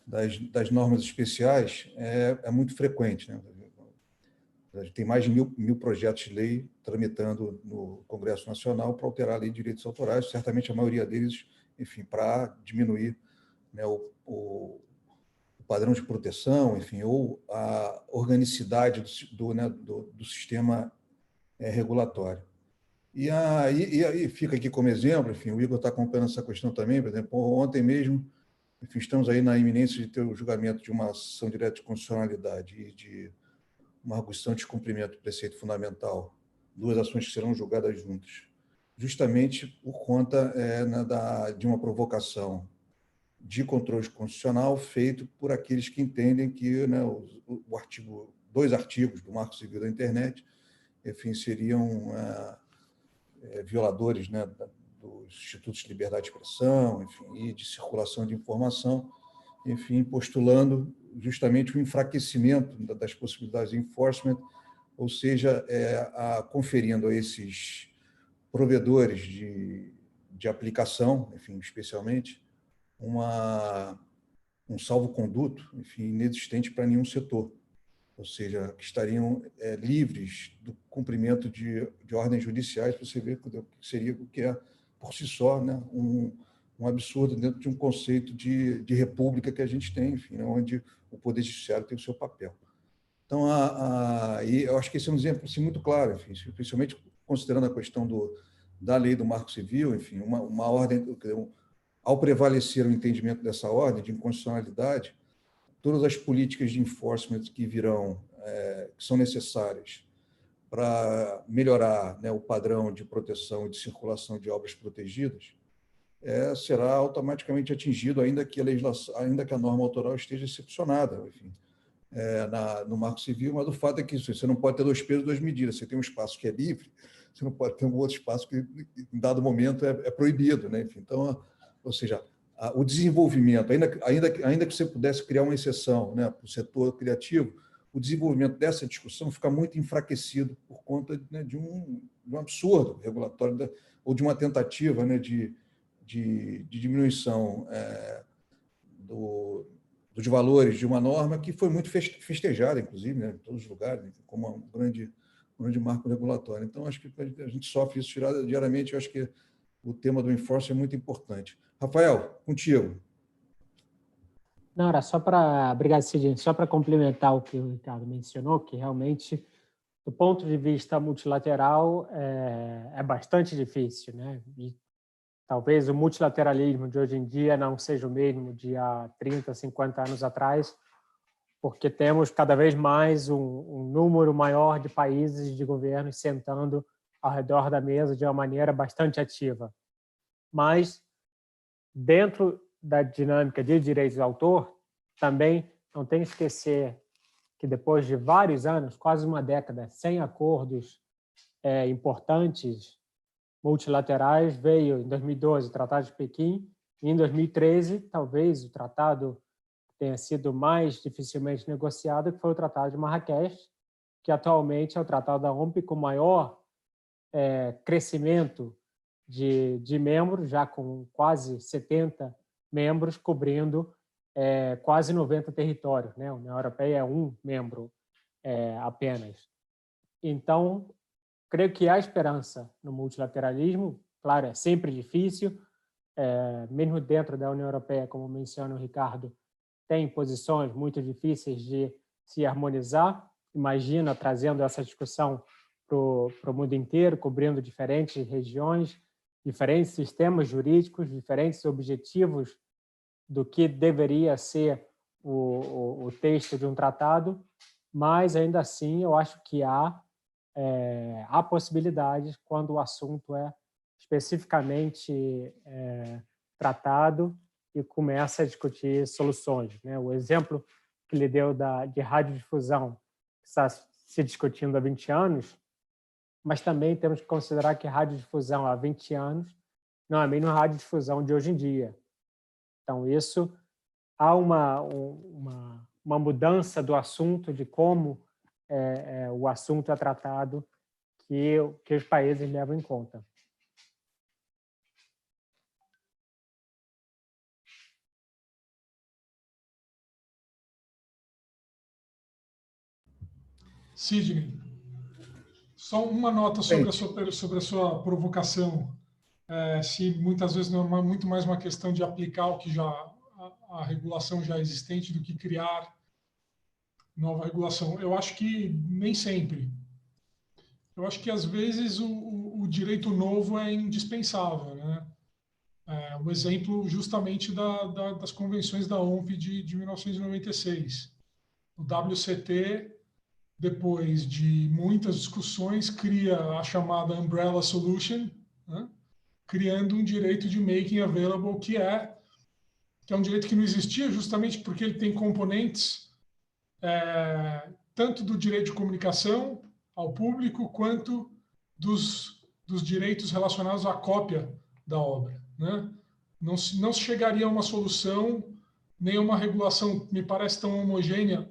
das normas especiais é muito frequente, né? A gente tem mais de mil projetos de lei tramitando no Congresso Nacional para alterar a lei de direitos autorais, certamente a maioria deles, enfim, para diminuir, né, o padrão de proteção, enfim, ou a organicidade do sistema regulatório. E aí fica aqui como exemplo, enfim, o Igor está acompanhando essa questão também, por exemplo, ontem mesmo, enfim, estamos aí na iminência de ter o julgamento de uma ação direta de constitucionalidade e de uma arguição de descumprimento do preceito fundamental, duas ações que serão julgadas juntas, justamente por conta de uma provocação de controle constitucional feito por aqueles que entendem que, né, dois artigos do Marco Civil da Internet, enfim, seriam violadores, né, dos institutos de liberdade de expressão, enfim, e de circulação de informação, enfim, postulando justamente o enfraquecimento das possibilidades de enforcement, ou seja, conferindo a esses provedores de aplicação, enfim, especialmente, um salvo-conduto, enfim, inexistente para nenhum setor, ou seja, que estariam livres do cumprimento de ordens judiciais, para você ver o que é, por si só, né, um absurdo dentro de um conceito de república que a gente tem, enfim, onde o Poder Judiciário tem o seu papel. Então, e eu acho que esse é um exemplo assim, muito claro, enfim, principalmente considerando a questão da lei do Marco Civil, enfim, uma ordem, ao prevalecer o entendimento dessa ordem de inconstitucionalidade, todas as políticas de enforcement que virão, que são necessárias para melhorar, né, o padrão de proteção e de circulação de obras protegidas, será automaticamente atingido, ainda que a norma autoral esteja excepcionada, enfim, no Marco Civil, mas o fato é que você não pode ter dois pesos, duas medidas. Você tem um espaço que é livre, você não pode ter um outro espaço que, em dado momento, é proibido, né? Enfim, então, ou seja, o desenvolvimento, ainda que você pudesse criar uma exceção, né, para o setor criativo, o desenvolvimento dessa discussão fica muito enfraquecido por conta, né, de um absurdo regulatório, ou de uma tentativa, né, de diminuição dos valores de uma norma que foi muito festejada, inclusive, né, em todos os lugares, como um grande marco regulatório. Então, acho que a gente sofre isso diariamente. Eu acho que o tema do enforcement é muito importante. Rafael, contigo. Não, era só para... Obrigado, Cidinho. Só para complementar o que o Ricardo mencionou, que realmente, do ponto de vista multilateral, é bastante difícil, né? E talvez o multilateralismo de hoje em dia não seja o mesmo de há 30, 50 anos atrás, porque temos cada vez mais um número maior de países e de governos sentando ao redor da mesa de uma maneira bastante ativa. Mas, dentro da dinâmica de direitos de autor, também não tem que esquecer que depois de vários anos, quase uma década, sem acordos importantes multilaterais, veio em 2012 o Tratado de Pequim, e em 2013, talvez o tratado tenha sido mais dificilmente negociado, que foi o Tratado de Marrakech, que atualmente é o tratado da OMP com maior crescimento de membros, já com quase 70 membros, cobrindo quase 90 territórios, né? A União Europeia é um membro apenas. Então, creio que há esperança no multilateralismo. Claro, é sempre difícil, mesmo dentro da União Europeia, como menciona o Ricardo, tem posições muito difíceis de se harmonizar. Imagina trazendo essa discussão para o mundo inteiro, cobrindo diferentes regiões, diferentes sistemas jurídicos, diferentes objetivos do que deveria ser o texto de um tratado, mas, ainda assim, eu acho que há possibilidades quando o assunto é especificamente tratado e começa a discutir soluções, né? O exemplo que ele deu de radiodifusão, que está se discutindo há 20 anos, mas também temos que considerar que radiodifusão há 20 anos não é a mesma radiodifusão de hoje em dia. Então, isso há uma mudança do assunto, de como o assunto é tratado, que os países levam em conta. Sidney, só uma nota sobre a sua provocação. Se muitas vezes não é muito mais uma questão de aplicar o que já a regulação já existente do que criar nova regulação. Eu acho que nem sempre. Eu acho que, às vezes, o direito novo é indispensável, né? Um exemplo justamente das convenções da OMP de 1996. O WCT, depois de muitas discussões, cria a chamada Umbrella Solution, né? Criando um direito de making available, que é um direito que não existia justamente porque ele tem componentes tanto do direito de comunicação ao público quanto dos direitos relacionados à cópia da obra, né? Não se chegaria a uma solução, nem a uma regulação, me parece, tão homogênea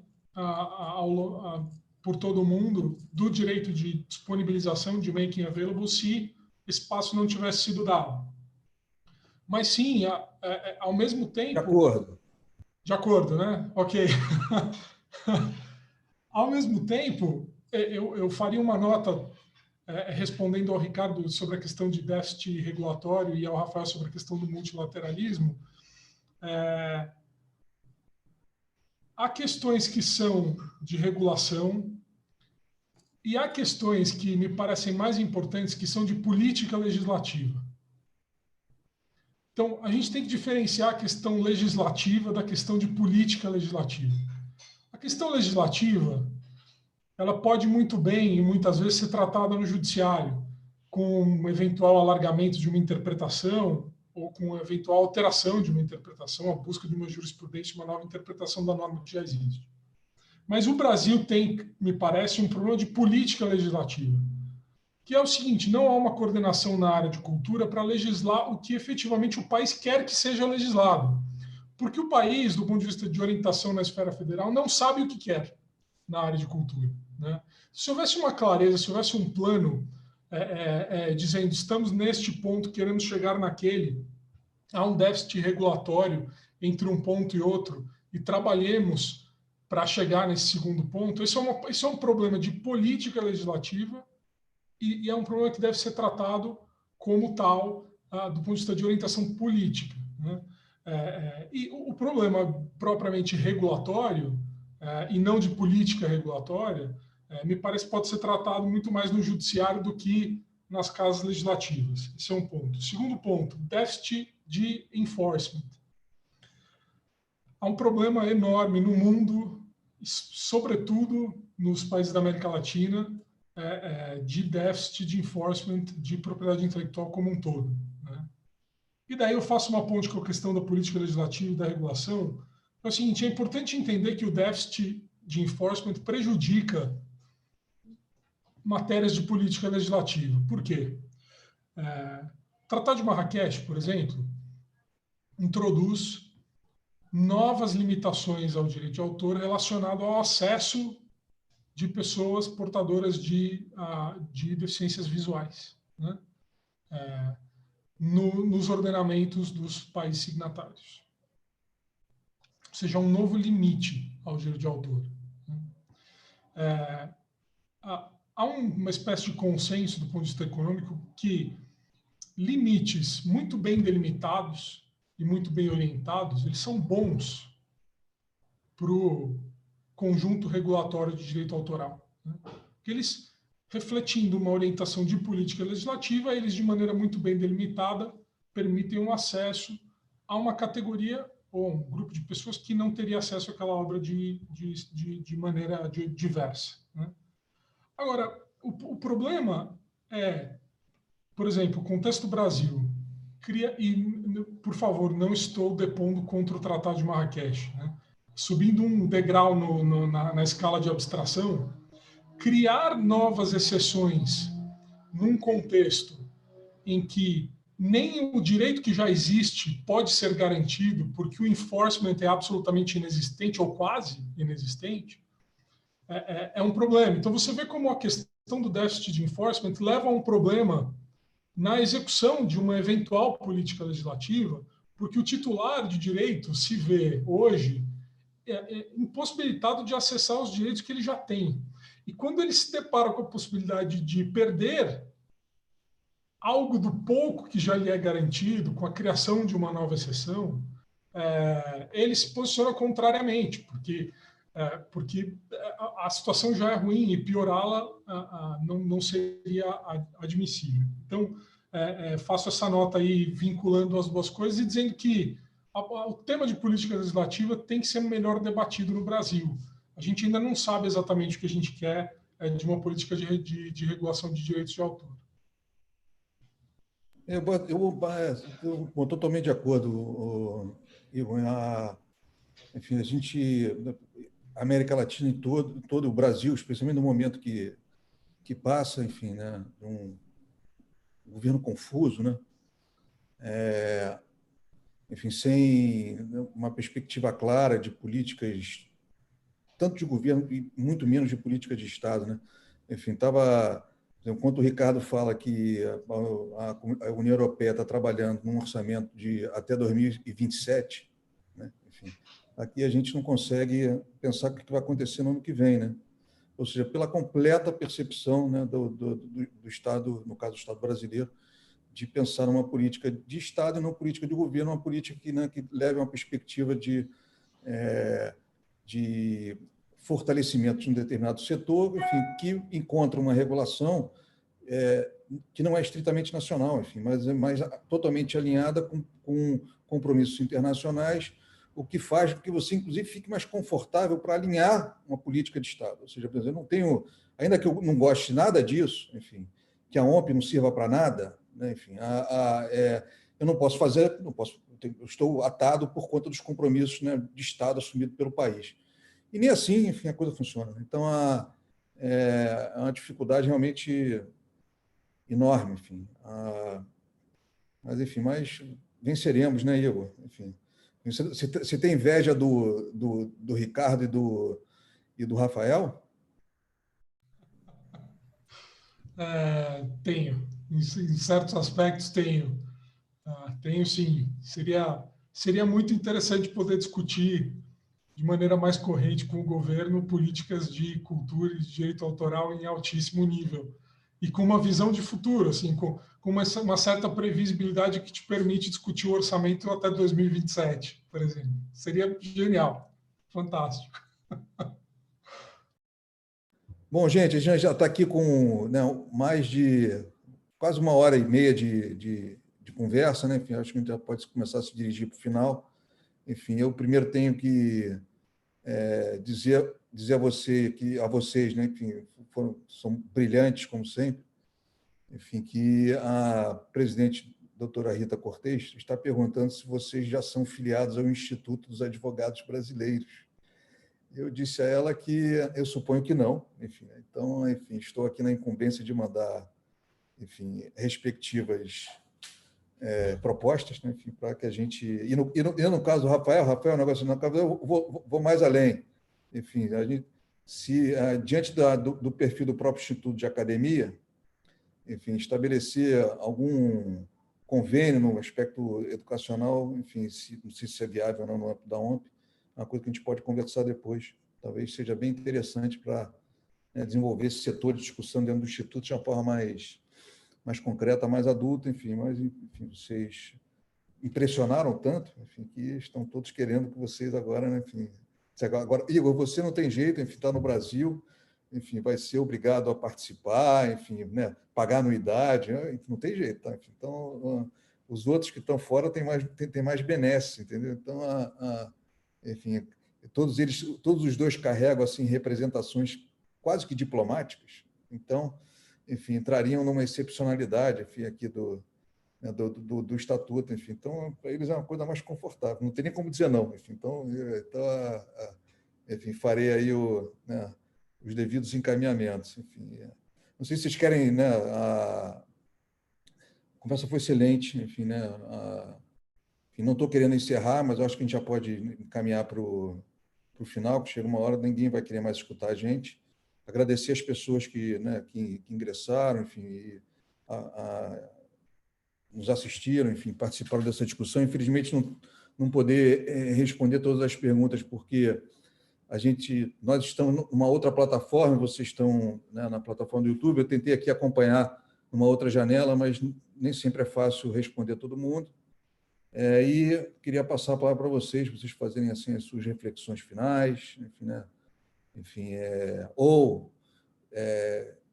por todo o mundo do direito de disponibilização, de making available, se esse passo não tivesse sido dado. Mas sim, ao mesmo tempo... De acordo. De acordo, né? Ok. Ao mesmo tempo, eu faria uma nota respondendo ao Ricardo sobre a questão de déficit regulatório e ao Rafael sobre a questão do multilateralismo. Há questões que são de regulação e há questões que me parecem mais importantes, que são de política legislativa. Então, a gente tem que diferenciar a questão legislativa da questão de política legislativa. A questão legislativa, ela pode muito bem e muitas vezes ser tratada no judiciário, com um eventual alargamento de uma interpretação ou com uma eventual alteração de uma interpretação, a busca de uma jurisprudência, uma nova interpretação da norma que já existe. Mas o Brasil tem, me parece, um problema de política legislativa, que é o seguinte: não há uma coordenação na área de cultura para legislar o que efetivamente o país quer que seja legislado. Porque o país, do ponto de vista de orientação na esfera federal, não sabe o que quer na área de cultura, né? Se houvesse uma clareza, se houvesse um plano dizendo estamos neste ponto, queremos chegar naquele, há um déficit regulatório entre um ponto e outro, e trabalhemos para chegar nesse segundo ponto, isso é um problema de política legislativa e é um problema que deve ser tratado como tal, do ponto de vista de orientação política, né? E o problema propriamente regulatório, e não de política regulatória, me parece que pode ser tratado muito mais no judiciário do que nas casas legislativas. Esse é um ponto. Segundo ponto, déficit de enforcement. Há um problema enorme no mundo, sobretudo nos países da América Latina, de déficit de enforcement de propriedade intelectual como um todo, né? E daí eu faço uma ponte com a questão da política legislativa e da regulação. É o seguinte: é importante entender que o déficit de enforcement prejudica matérias de política legislativa. Por quê? O Tratado de Marrakech, por exemplo, introduz novas limitações ao direito de autor relacionado ao acesso de pessoas portadoras de deficiências visuais, né? Nos ordenamentos dos países signatários. Ou seja, um novo limite ao direito de autor, né? Há uma espécie de consenso do ponto de vista econômico que limites muito bem delimitados e muito bem orientados, eles são bons para o conjunto regulatório de direito autoral, né? Porque eles, refletindo uma orientação de política legislativa, eles, de maneira muito bem delimitada, permitem um acesso a uma categoria ou um grupo de pessoas que não teria acesso àquela obra de maneira diversa, né? Agora, o problema é, por exemplo, o contexto do Brasil e, por favor, não estou depondo contra o Tratado de Marrakech, né? Subindo um degrau na escala de abstração, criar novas exceções num contexto em que nem o direito que já existe pode ser garantido, porque o enforcement é absolutamente inexistente ou quase inexistente, é um problema. Então, você vê como a questão do déficit de enforcement leva a um problema na execução de uma eventual política legislativa, porque o titular de direito se vê hoje impossibilitado de acessar os direitos que ele já tem. E quando ele se depara com a possibilidade de perder algo do pouco que já lhe é garantido, com a criação de uma nova exceção, ele se posiciona contrariamente, porque a situação já é ruim e piorá-la não seria admissível. Então, faço essa nota aí vinculando as duas coisas e dizendo que o tema de política legislativa tem que ser melhor debatido no Brasil. A gente ainda não sabe exatamente o que a gente quer de uma política de regulação de direitos de autor. Eu estou totalmente de acordo, Igor. Enfim, a América Latina em todo o Brasil, especialmente no momento que passa, enfim, né, um governo confuso, né, enfim, sem uma perspectiva clara de políticas, tanto de governo e muito menos de política de Estado, né. Enfim, enquanto o Ricardo fala que a União Europeia está trabalhando num orçamento de até 2027, né, enfim, aqui a gente não consegue pensar o que vai acontecer no ano que vem, né? Ou seja, pela completa percepção, né, do Estado, no caso do Estado brasileiro, de pensar numa política de Estado e não política de governo, uma política que leve a uma perspectiva de fortalecimento de um determinado setor, enfim, que encontra uma regulação que não é estritamente nacional, enfim, mas é mais totalmente alinhada com compromissos internacionais, o que faz com que você, inclusive, fique mais confortável para alinhar uma política de Estado. Ou seja, por exemplo, eu não tenho, ainda que eu não goste nada disso, enfim, que a OMP não sirva para nada, né, enfim, eu não posso fazer, eu estou atado por conta dos compromissos, né, de Estado assumidos pelo país. E nem assim, enfim, a coisa funciona. Então, é uma dificuldade realmente enorme, enfim. Mas venceremos, né, Igor? Enfim. Você tem inveja do Ricardo e do Rafael? Tenho. Em certos aspectos, tenho. Tenho, sim. Seria muito interessante poder discutir de maneira mais corrente com o governo políticas de cultura e de direito autoral em altíssimo nível. E com uma visão de futuro, assim, com uma certa previsibilidade que te permite discutir o orçamento até 2027, por exemplo. Seria genial. Fantástico. Bom, gente, a gente já está aqui com, né, mais de quase 1h30 de conversa, né? Enfim, acho que a gente já pode começar a se dirigir para o final. Enfim, eu primeiro tenho que dizer a vocês, né, enfim, são brilhantes, como sempre, enfim, que a presidente doutora Rita Cortez está perguntando se vocês já são filiados ao Instituto dos Advogados Brasileiros. Eu disse a ela que eu suponho que não. Enfim, então, enfim, estou aqui na incumbência de mandar, enfim, respectivas propostas, né, enfim, para que a gente... E no caso do Rafael, o negócio no caso, eu vou mais além. Enfim, diante do perfil do próprio Instituto de Academia, enfim, estabelecer algum convênio no aspecto educacional, enfim, não sei se é viável ou não no âmbito da OMP, é uma coisa que a gente pode conversar depois. Talvez seja bem interessante para desenvolver esse setor de discussão dentro do Instituto de uma forma mais concreta, mais adulta, enfim, mas enfim, vocês impressionaram tanto, enfim, que estão todos querendo que vocês agora, né, enfim, agora, Igor, você não tem jeito, enfim, está no Brasil, enfim, vai ser obrigado a participar, enfim, né, pagar anuidade, né, não tem jeito, tá? Então, os outros que estão fora têm mais benesses, entendeu? Então, enfim, todos os dois carregam assim representações quase que diplomáticas, então, enfim, entrariam numa excepcionalidade, enfim, aqui do estatuto, enfim. Então, para eles é uma coisa mais confortável, não tem nem como dizer não, enfim. Então enfim, farei aí os devidos encaminhamentos, enfim. Não sei se vocês querem, né, a conversa foi excelente, enfim, né, enfim, não estou querendo encerrar, mas eu acho que a gente já pode encaminhar para o final, que chega uma hora, ninguém vai querer mais escutar a gente. Agradecer as pessoas que ingressaram, enfim, nos assistiram, enfim, participaram dessa discussão. Infelizmente, não poder responder todas as perguntas, porque nós estamos numa outra plataforma, vocês estão, né, na plataforma do YouTube. Eu tentei aqui acompanhar numa outra janela, mas nem sempre é fácil responder todo mundo. E queria passar a palavra para vocês fazerem assim, as suas reflexões finais, enfim, né? Enfim, ou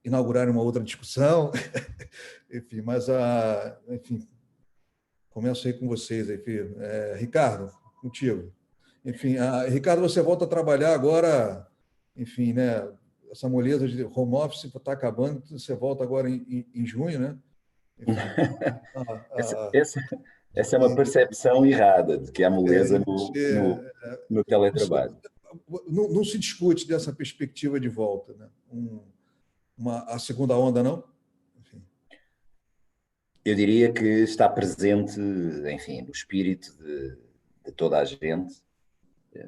inaugurarem uma outra discussão, enfim, mas, enfim, começo aí com vocês, enfim. Ricardo, contigo. Enfim, Ricardo, você volta a trabalhar agora, enfim, né? Essa moleza de home office está acabando, você volta agora em junho, né? Enfim, essa é uma percepção errada de que há moleza no teletrabalho. Não se discute dessa perspectiva de volta, né? A segunda onda, não? Enfim. Eu diria que está presente, enfim, no espírito de toda a gente,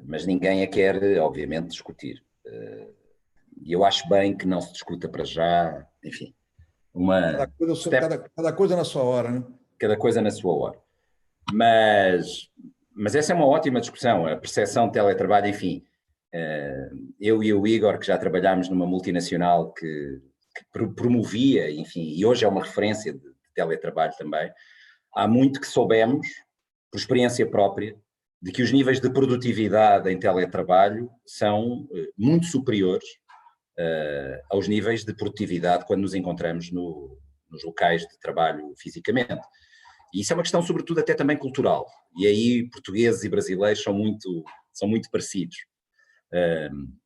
mas ninguém a quer, obviamente, discutir. E eu acho bem que não se discuta para já, enfim. Cada coisa na sua hora, né? Cada coisa na sua hora. Mas essa é uma ótima discussão, a percepção de teletrabalho, enfim. Eu e o Igor, que já trabalhámos numa multinacional que promovia, enfim, e hoje é uma referência de teletrabalho também, há muito que soubemos, por experiência própria, de que os níveis de produtividade em teletrabalho são muito superiores aos níveis de produtividade quando nos encontramos nos locais de trabalho fisicamente. E isso é uma questão, sobretudo, até também cultural. E aí portugueses e brasileiros são muito parecidos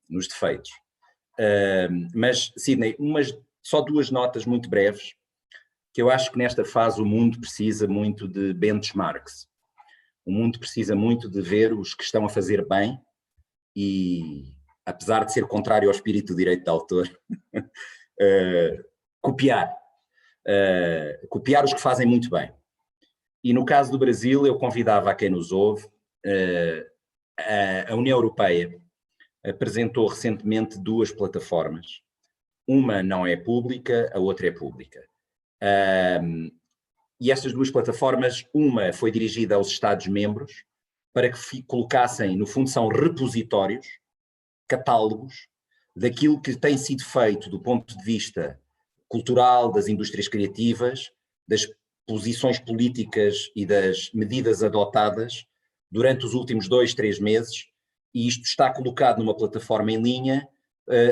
nos defeitos. Mas, Sidney, só 2 notas muito breves, que eu acho que nesta fase o mundo precisa muito de benchmarks. O mundo precisa muito de ver os que estão a fazer bem e, apesar de ser contrário ao espírito do direito de autor, copiar os que fazem muito bem. E no caso do Brasil, eu convidava a quem nos ouve, a União Europeia apresentou recentemente 2 plataformas. Uma não é pública, a outra é pública. E estas 2 plataformas, uma foi dirigida aos Estados-membros para que colocassem, no fundo, são repositórios, catálogos, daquilo que tem sido feito do ponto de vista cultural, das indústrias criativas, das posições políticas e das medidas adotadas durante os últimos 2, 3 meses, e isto está colocado numa plataforma em linha,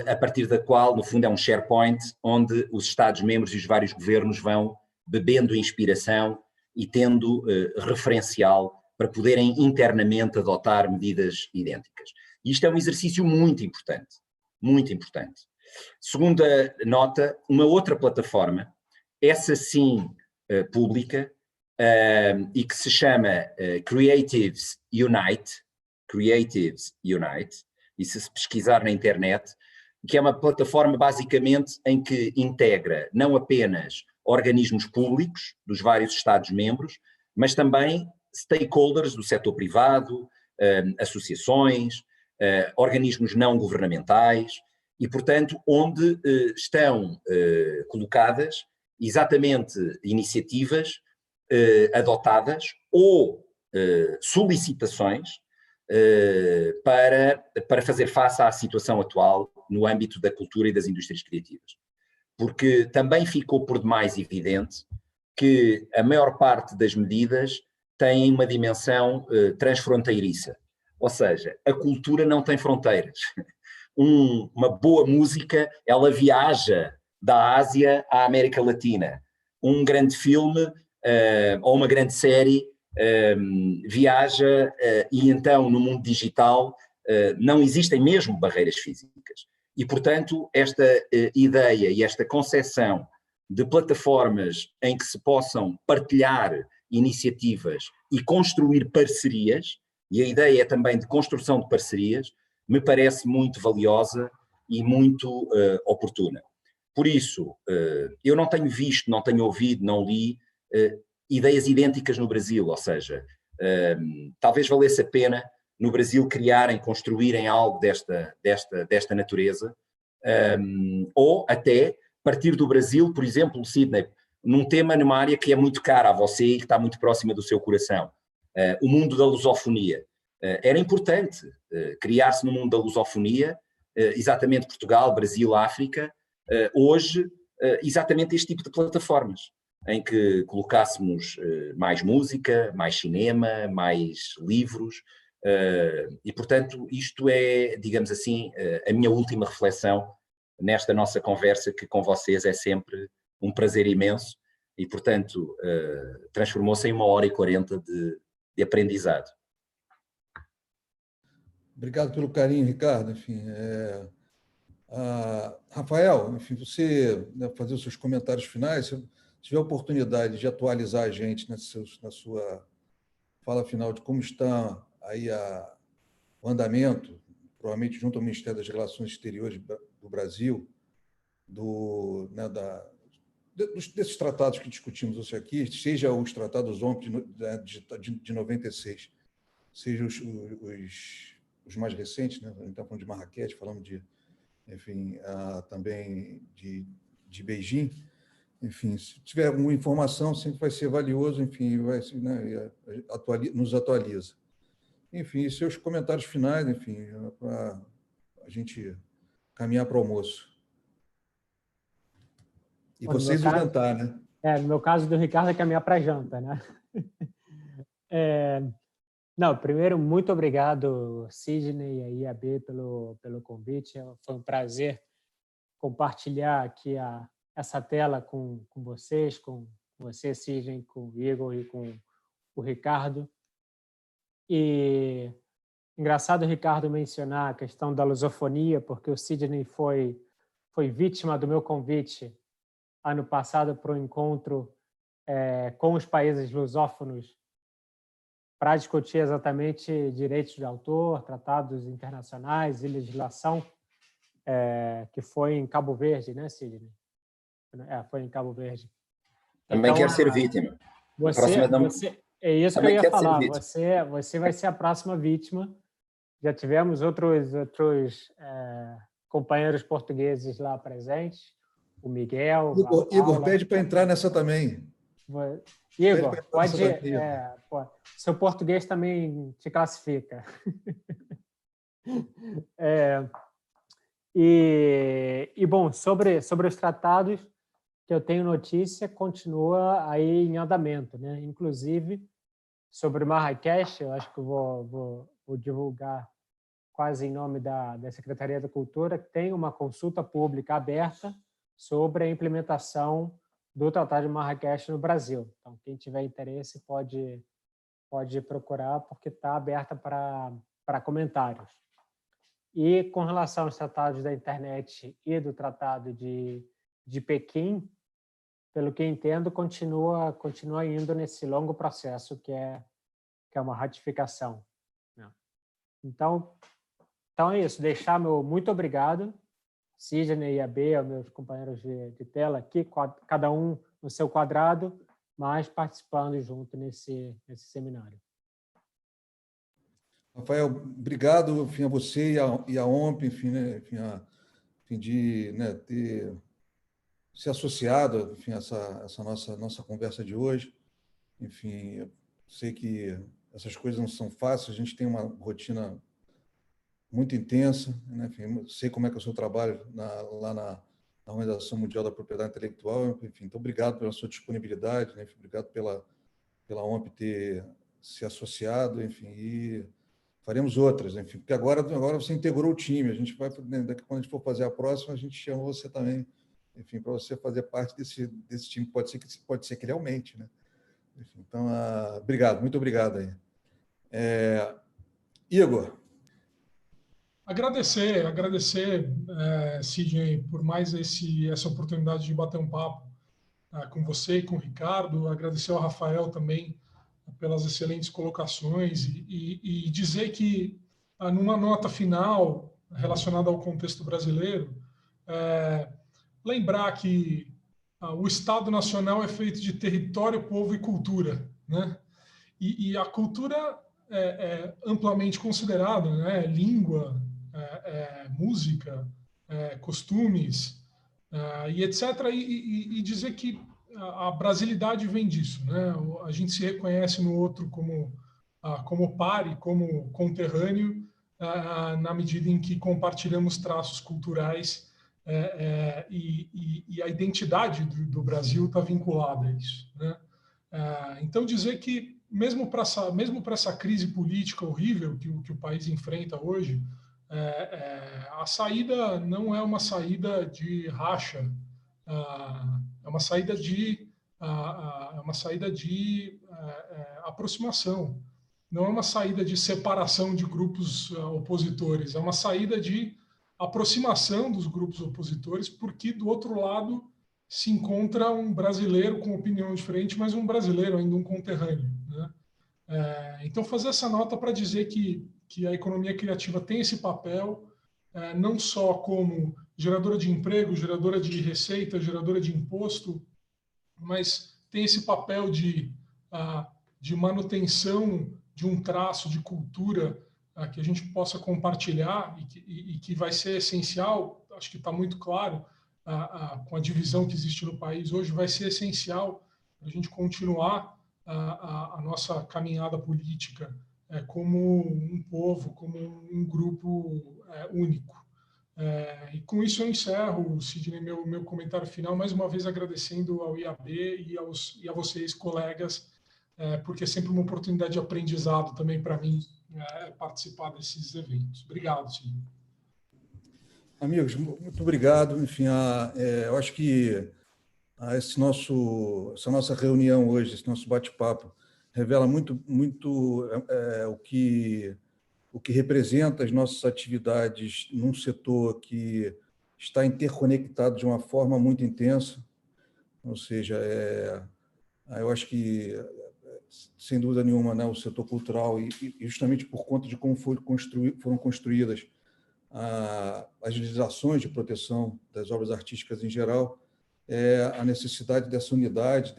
a partir da qual, no fundo, é um SharePoint, onde os Estados-membros e os vários governos vão bebendo inspiração e tendo referencial para poderem internamente adotar medidas idênticas. E isto é um exercício muito importante, muito importante. Segunda nota, uma outra plataforma, essa sim pública, e que se chama Creatives Unite, e se pesquisar na internet, que é uma plataforma basicamente em que integra não apenas organismos públicos dos vários Estados-membros, mas também stakeholders do setor privado, associações, organismos não governamentais, e portanto onde estão colocadas exatamente iniciativas adotadas ou solicitações para fazer face à situação atual no âmbito da cultura e das indústrias criativas. Porque também ficou por demais evidente que a maior parte das medidas tem uma dimensão transfronteiriça, ou seja, a cultura não tem fronteiras. Uma boa música, ela viaja da Ásia à América Latina. Um grande filme ou uma grande série viaja e então no mundo digital não existem mesmo barreiras físicas. E, portanto, esta ideia e esta concepção de plataformas em que se possam partilhar iniciativas e construir parcerias, e a ideia é também de construção de parcerias, me parece muito valiosa e muito oportuna. Por isso, eu não tenho visto, não tenho ouvido, não li ideias idênticas no Brasil, ou seja, talvez valesse a pena no Brasil criarem, construírem algo desta natureza, ou até partir do Brasil, por exemplo, Sidney, num tema, numa área que é muito cara a você e que está muito próxima do seu coração, o mundo da lusofonia. Era importante criar-se no mundo da lusofonia, exatamente Portugal, Brasil, África, hoje, exatamente este tipo de plataformas. em que colocássemos mais música, mais cinema, mais livros, e, portanto, isto é, digamos assim, a minha última reflexão nesta nossa conversa, que com vocês é sempre um prazer imenso, e, portanto, transformou-se em 1h40 de aprendizado. Obrigado pelo carinho, Ricardo. Enfim, Rafael, enfim, você, né, fazer os seus comentários finais, se tiver a oportunidade de atualizar a gente na sua fala final de como está aí o andamento, provavelmente junto ao Ministério das Relações Exteriores do Brasil, desses tratados que discutimos hoje aqui, seja os tratados OMP de 96, seja os mais recentes, né? A gente está falando de Marrakech, falamos enfim, também de Beijing. Enfim, se tiver alguma informação, sempre vai ser valioso, enfim, né, nos atualiza. Enfim, seus comentários finais, enfim, para a gente caminhar para o almoço. E Bom, vocês o jantar, né? No meu caso do Ricardo, é caminhar para a janta, né? Não, primeiro, muito obrigado, Sidney e a IAB, pelo convite. Foi um prazer compartilhar aqui essa tela com vocês, com você, Sidney, com o Igor e com o Ricardo. E engraçado o Ricardo mencionar a questão da lusofonia, porque o Sidney foi vítima do meu convite ano passado para um encontro com os países lusófonos para discutir exatamente direitos de autor, tratados internacionais e legislação, que foi em Cabo Verde, né, Sidney? Foi em Cabo Verde. Também Então, quero ser vítima. É isso que eu ia falar. Você vai ser a próxima vítima. Já tivemos outros companheiros portugueses lá presentes, o Miguel. Igor, pede para entrar nessa também. Igor, pode. Seu português também te classifica. Bom, sobre os tratados que eu tenho notícia, continua aí em andamento, né? Inclusive, sobre Marrakech, eu acho que eu vou divulgar quase em nome da Secretaria da Cultura, que tem uma consulta pública aberta sobre a implementação do Tratado de Marrakech no Brasil. Então, quem tiver interesse pode procurar, porque está aberta para comentários. E com relação aos tratados da internet e do Tratado de Pequim, pelo que entendo, continua indo nesse longo processo que é uma ratificação. Então é isso. Deixar meu muito obrigado, Sidney e AB, aos meus companheiros de tela aqui, cada um no seu quadrado, mas participando junto nesse seminário. Rafael, obrigado, enfim, a você e a OMP, enfim, né, de, né, ter se associado, enfim, a essa nossa conversa de hoje. Enfim, eu sei que essas coisas não são fáceis, a gente tem uma rotina muito intensa, né? Enfim, sei como é que é o seu trabalho lá na Organização Mundial da Propriedade Intelectual. Enfim, então, obrigado pela sua disponibilidade, né? Obrigado pela OMP ter se associado, enfim, e faremos outras, enfim, porque agora você integrou o time, a gente vai, quando a gente for fazer a próxima, a gente chama você também, enfim, para você fazer parte desse time, pode ser que ele aumente, né? Enfim, então, obrigado, muito obrigado aí. Igor. Agradecer, Sidney, por mais essa oportunidade de bater um papo com você e com o Ricardo. Agradecer ao Rafael também pelas excelentes colocações e dizer que, numa nota final relacionada ao contexto brasileiro, lembrar que o Estado Nacional é feito de território, povo e cultura, né? E a cultura é amplamente considerada, né? Língua, música, costumes, e etc. E dizer que a brasilidade vem disso, né? A gente se reconhece no outro como pare, como conterrâneo, na medida em que compartilhamos traços culturais e a identidade do Brasil está vinculada a isso, né? Então, dizer que, mesmo para essa crise política horrível que o país enfrenta hoje, a saída não é uma saída de racha, é uma saída de aproximação. Não é uma saída de separação de grupos opositores, é uma saída de aproximação dos grupos opositores, porque do outro lado se encontra um brasileiro com opinião diferente, mas um brasileiro ainda um conterrâneo, né? Então, fazer essa nota para dizer que a economia criativa tem esse papel, não só como geradora de emprego, geradora de receita, geradora de imposto, mas tem esse papel de manutenção de um traço de cultura que a gente possa compartilhar e que vai ser essencial, acho que está muito claro, com a divisão que existe no país hoje, vai ser essencial para a gente continuar a nossa caminhada política como um povo, como um grupo único. E com isso eu encerro, Sidney, meu comentário final, mais uma vez agradecendo ao IAB e a vocês, colegas, porque é sempre uma oportunidade de aprendizado também para mim participar desses eventos. Obrigado, Sidney. Amigos, muito obrigado. Enfim, eu acho que essa nossa reunião hoje, esse nosso bate-papo, revela muito o que representa as nossas atividades num setor que está interconectado de uma forma muito intensa. Ou seja, eu acho que, sem dúvida nenhuma, né, o setor cultural, e justamente por conta de como foram construídas as legislações de proteção das obras artísticas em geral, a necessidade dessa unidade,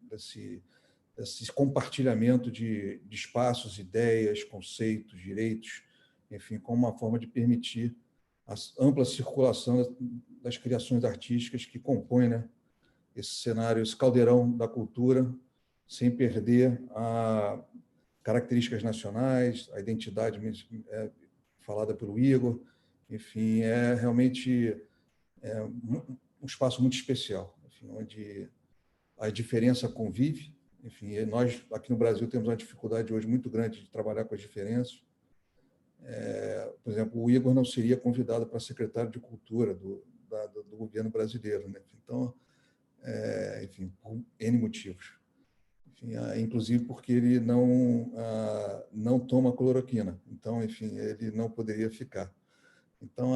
desse compartilhamento de espaços, ideias, conceitos, direitos, enfim, como uma forma de permitir a ampla circulação das criações artísticas que compõem, né, esse cenário, esse caldeirão da cultura, sem perder as características nacionais, a identidade falada pelo Igor. Enfim, é realmente um espaço muito especial, enfim, onde a diferença convive. Enfim, nós, aqui no Brasil, temos uma dificuldade hoje muito grande de trabalhar com as diferenças. Por exemplo, o Igor não seria convidado para secretário de Cultura do governo brasileiro, né? Então, enfim, por N motivos. Enfim, inclusive porque ele não toma cloroquina. Então, enfim, ele não poderia ficar. Então,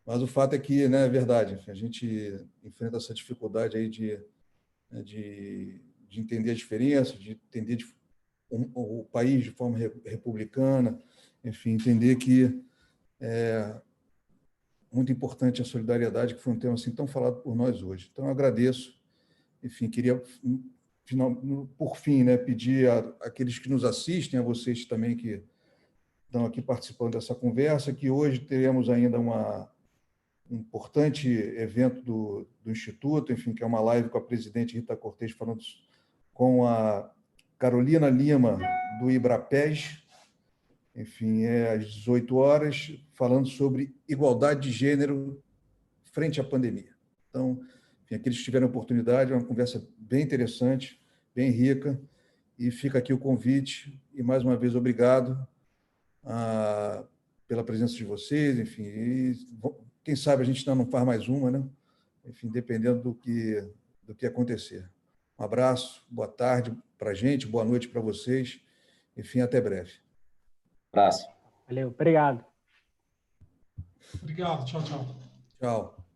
mas o fato é que, né, é verdade, enfim, a gente enfrenta essa dificuldade aí de entender a diferença, de entender o país de forma republicana, enfim, entender que é muito importante a solidariedade, que foi um tema assim tão falado por nós hoje. Então, eu agradeço. Enfim, queria, por fim, né, pedir àqueles que nos assistem, a vocês também que estão aqui participando dessa conversa, que hoje teremos ainda um importante evento do Instituto, enfim, que é uma live com a presidente Rita Cortes, falando com a Carolina Lima, do IBRAPES, enfim, às 18 horas, falando sobre igualdade de gênero frente à pandemia. Então, enfim, aqueles que tiveram oportunidade, é uma conversa bem interessante, bem rica, e fica aqui o convite, e mais uma vez, obrigado pela presença de vocês, enfim, e quem sabe a gente ainda não faz mais uma, né? Enfim, dependendo do que acontecer. Um abraço, boa tarde para a gente, boa noite para vocês, enfim, até breve. Abraço. Valeu, obrigado. Obrigado, tchau, tchau. Tchau.